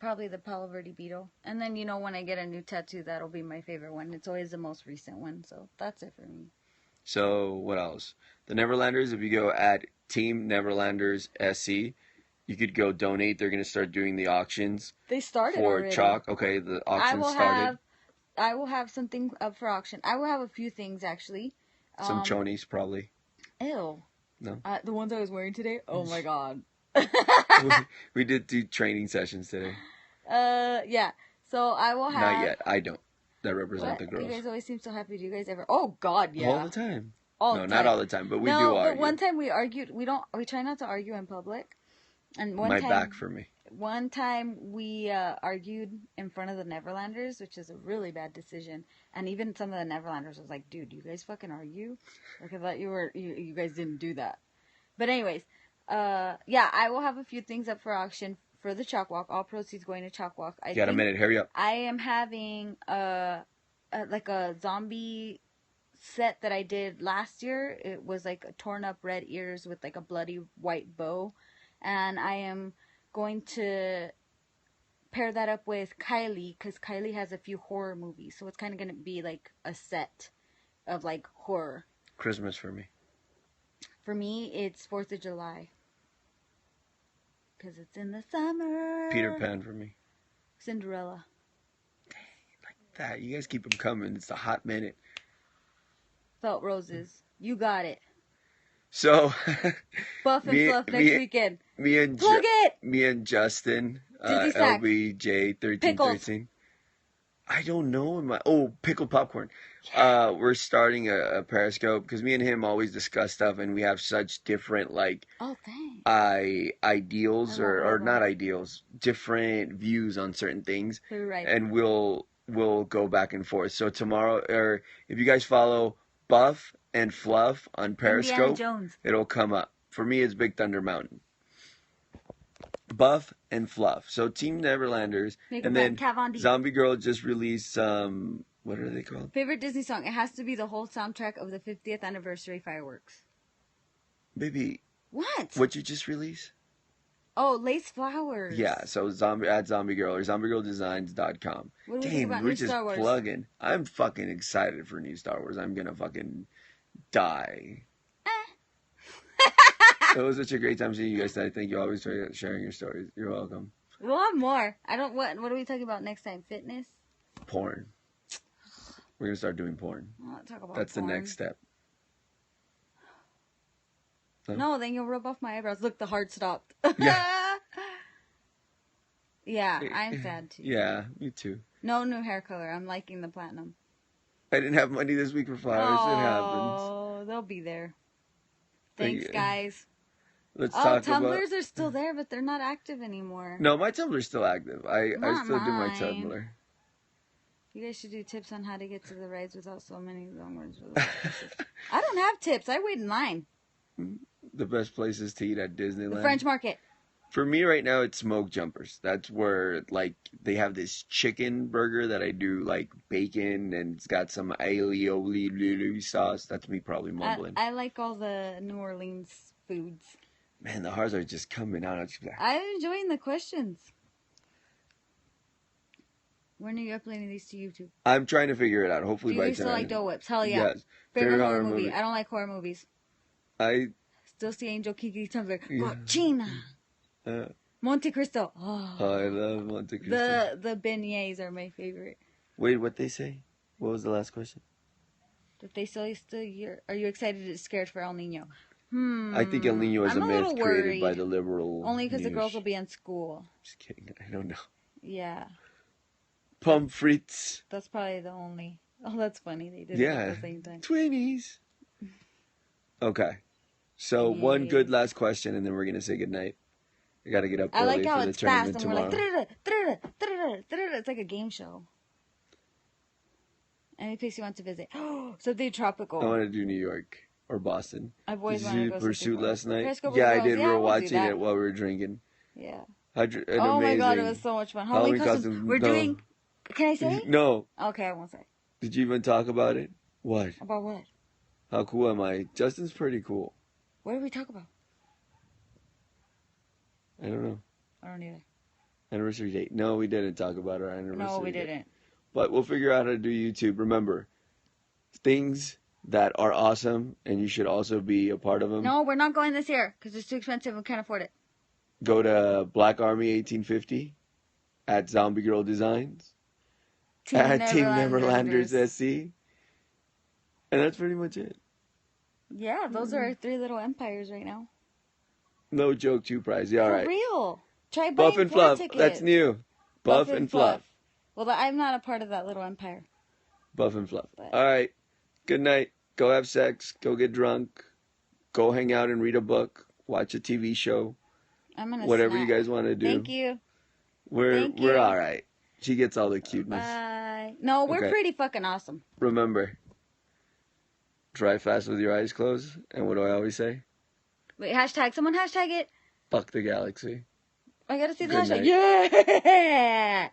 Speaker 2: probably the Palo Verde beetle. And then, when I get a new tattoo, that'll be my favorite one. It's always the most recent one. So, that's it for me.
Speaker 1: So what else? The Neverlanders, if you go at Team Neverlanders SC, you could go donate. They're going to start doing the auctions
Speaker 2: They started
Speaker 1: for
Speaker 2: already.
Speaker 1: chalk. Okay, the
Speaker 2: I
Speaker 1: auction
Speaker 2: will
Speaker 1: started.
Speaker 2: I will have something up for auction. I will have a few things actually.
Speaker 1: Some chonies probably.
Speaker 2: Ew.
Speaker 1: No.
Speaker 2: The ones I was wearing today. Oh my god.
Speaker 1: we did 2 training sessions today.
Speaker 2: Yeah. So I will have.
Speaker 1: Not yet. I don't. That represent
Speaker 2: What?
Speaker 1: the girls.
Speaker 2: You guys always seem so happy. Do you guys ever? Oh god, yeah.
Speaker 1: All the time.
Speaker 2: All
Speaker 1: no,
Speaker 2: the
Speaker 1: not
Speaker 2: time.
Speaker 1: all the time, but we
Speaker 2: no,
Speaker 1: do
Speaker 2: but
Speaker 1: argue.
Speaker 2: one time we argued. We try not to argue in public. And one
Speaker 1: My
Speaker 2: time,
Speaker 1: back for me.
Speaker 2: One time we argued in front of the Neverlanders, which is a really bad decision. And even some of the Neverlanders was like, "Dude, you guys fucking argue? Like I thought you guys didn't do that." But anyways, yeah, I will have a few things up for auction for the Chalk Walk. All proceeds going to Chalk Walk.
Speaker 1: You got a minute. Hurry up.
Speaker 2: I am having like a zombie set that I did last year. It was like torn up red ears with like a bloody white bow, and I am going to pair that up with Kylie because Kylie has a few horror movies, so it's kind of going to be like a set of like horror.
Speaker 1: Christmas for me.
Speaker 2: For me, it's 4th of July because it's in the summer.
Speaker 1: Peter Pan for me.
Speaker 2: Cinderella.
Speaker 1: Like that. You guys keep them coming. It's a hot minute.
Speaker 2: Felt roses. You got it.
Speaker 1: So,
Speaker 2: Buff and Fluff next weekend.
Speaker 1: Me and Justin, LBJ1313. I don't know. Pickled popcorn. Yeah. We're starting a Periscope because me and him always discuss stuff, and we have such different ideals or not ideals, different views on certain things.
Speaker 2: Right.
Speaker 1: And we'll go back and forth. So tomorrow, or if you guys follow Buff and Fluff on Periscope, it'll come up. For me, it's Big Thunder Mountain. Buff and Fluff. So Team Neverlanders. And then Zombie Girl just released what are they called?
Speaker 2: Favorite Disney song. It has to be the whole soundtrack of the 50th anniversary fireworks.
Speaker 1: Baby.
Speaker 2: What?
Speaker 1: What you just released?
Speaker 2: Oh, Lace Flowers.
Speaker 1: Yeah, so at Zombie Girl or ZombieGirlDesigns.com.
Speaker 2: What do you think about new Star Wars?
Speaker 1: Plugging. I'm fucking excited for new Star Wars. I'm gonna fucking die. It was such a great time seeing you guys tonight. Thank you always for sharing your stories. You're welcome.
Speaker 2: We'll have more. What are we talking about next time? Fitness?
Speaker 1: Porn. We're gonna start doing porn.
Speaker 2: Talk about
Speaker 1: That's porn. The next step.
Speaker 2: No, then you'll rub off my eyebrows. Look, the heart stopped.
Speaker 1: Yeah.
Speaker 2: Yeah, I'm sad too.
Speaker 1: Yeah, me too.
Speaker 2: No new hair color. I'm liking the platinum.
Speaker 1: I didn't have money this week for flowers. It happens.
Speaker 2: Oh, they'll be there. Thanks, guys.
Speaker 1: Let's talk
Speaker 2: Tumblrs are still there, but they're not active anymore.
Speaker 1: No, my Tumblr's still active. I still do my Tumblr.
Speaker 2: You guys should do tips on how to get to the rides without so many long words. I don't have tips. I wait in line.
Speaker 1: The best places to eat at Disneyland.
Speaker 2: The French Market.
Speaker 1: For me right now, it's Smoke Jumpers. That's where, they have this chicken burger that I do, bacon, and it's got some aioli sauce. That's me probably mumbling.
Speaker 2: I like all the New Orleans foods.
Speaker 1: Man, the hearts are just coming out.
Speaker 2: I'm enjoying the questions. When are you uploading these to YouTube?
Speaker 1: I'm trying to figure it out. Hopefully by tonight.
Speaker 2: Do you still like Dole Whips? Hell yeah.
Speaker 1: Yes.
Speaker 2: Favorite horror movie? I don't like horror movies.
Speaker 1: I
Speaker 2: still see Angel Kiki Tumblr. Yeah. Cochina. Monte Cristo. Oh,
Speaker 1: I love Monte Cristo.
Speaker 2: The beignets are my favorite.
Speaker 1: Wait, what they say? What was the last question?
Speaker 2: That they still are you excited or scared for El Nino?
Speaker 1: I think El Nino is a myth created by the liberal.
Speaker 2: Only because the girls will be in school.
Speaker 1: Just kidding. I don't know.
Speaker 2: Yeah.
Speaker 1: Pomfrits.
Speaker 2: That's probably the only. Oh, that's funny. They did it at the same time.
Speaker 1: Twinnies. Okay. So one good last question, and then we're gonna say goodnight. I gotta get up early for the tournament tomorrow.
Speaker 2: It's like a game show. Any place you want to visit? Something tropical.
Speaker 1: I want to do New York or Boston.
Speaker 2: I've always
Speaker 1: wanted to go Pursuit last night?
Speaker 2: Yeah,
Speaker 1: I did. We were watching it while we were drinking.
Speaker 2: Yeah.
Speaker 1: Oh
Speaker 2: my god, it was so much fun. Halloween costumes. We're doing. Can I say?
Speaker 1: No.
Speaker 2: Okay, I won't say.
Speaker 1: Did you even talk about it? What?
Speaker 2: About what?
Speaker 1: How cool am I? Justin's pretty cool.
Speaker 2: What did we talk about?
Speaker 1: I don't know.
Speaker 2: I don't either.
Speaker 1: Anniversary date. No, we didn't talk about our anniversary
Speaker 2: No, we
Speaker 1: date.
Speaker 2: didn't.
Speaker 1: But we'll figure out how to do YouTube. Remember, things that are awesome and you should also be a part of them.
Speaker 2: No, we're not going this year because it's too expensive and we can't afford it.
Speaker 1: Go to Black Army 1850 at Zombie Girl Designs. At Team Neverlanders SC. And that's pretty much it.
Speaker 2: Yeah, those are our 3 little empires right now.
Speaker 1: No joke, 2 prize. Yeah, all right.
Speaker 2: For real. Try
Speaker 1: Buff
Speaker 2: buying
Speaker 1: and
Speaker 2: 4
Speaker 1: Fluff.
Speaker 2: tickets.
Speaker 1: That's new. Buff and Fluff.
Speaker 2: Well, I'm not a part of that little empire.
Speaker 1: Buff and Fluff.
Speaker 2: But...
Speaker 1: All right. Good night. Go have sex. Go get drunk. Go hang out and read a book. Watch a TV show.
Speaker 2: I'm gonna
Speaker 1: whatever
Speaker 2: snap.
Speaker 1: You guys want to do.
Speaker 2: Thank you.
Speaker 1: We're all right. She gets all the cuteness.
Speaker 2: Bye. No, we're pretty fucking awesome.
Speaker 1: Remember, drive fast with your eyes closed. And what do I always say?
Speaker 2: Wait, hashtag. Someone hashtag it.
Speaker 1: Fuck the galaxy.
Speaker 2: I gotta see the
Speaker 1: Good
Speaker 2: hashtag.
Speaker 1: night.
Speaker 2: Yeah.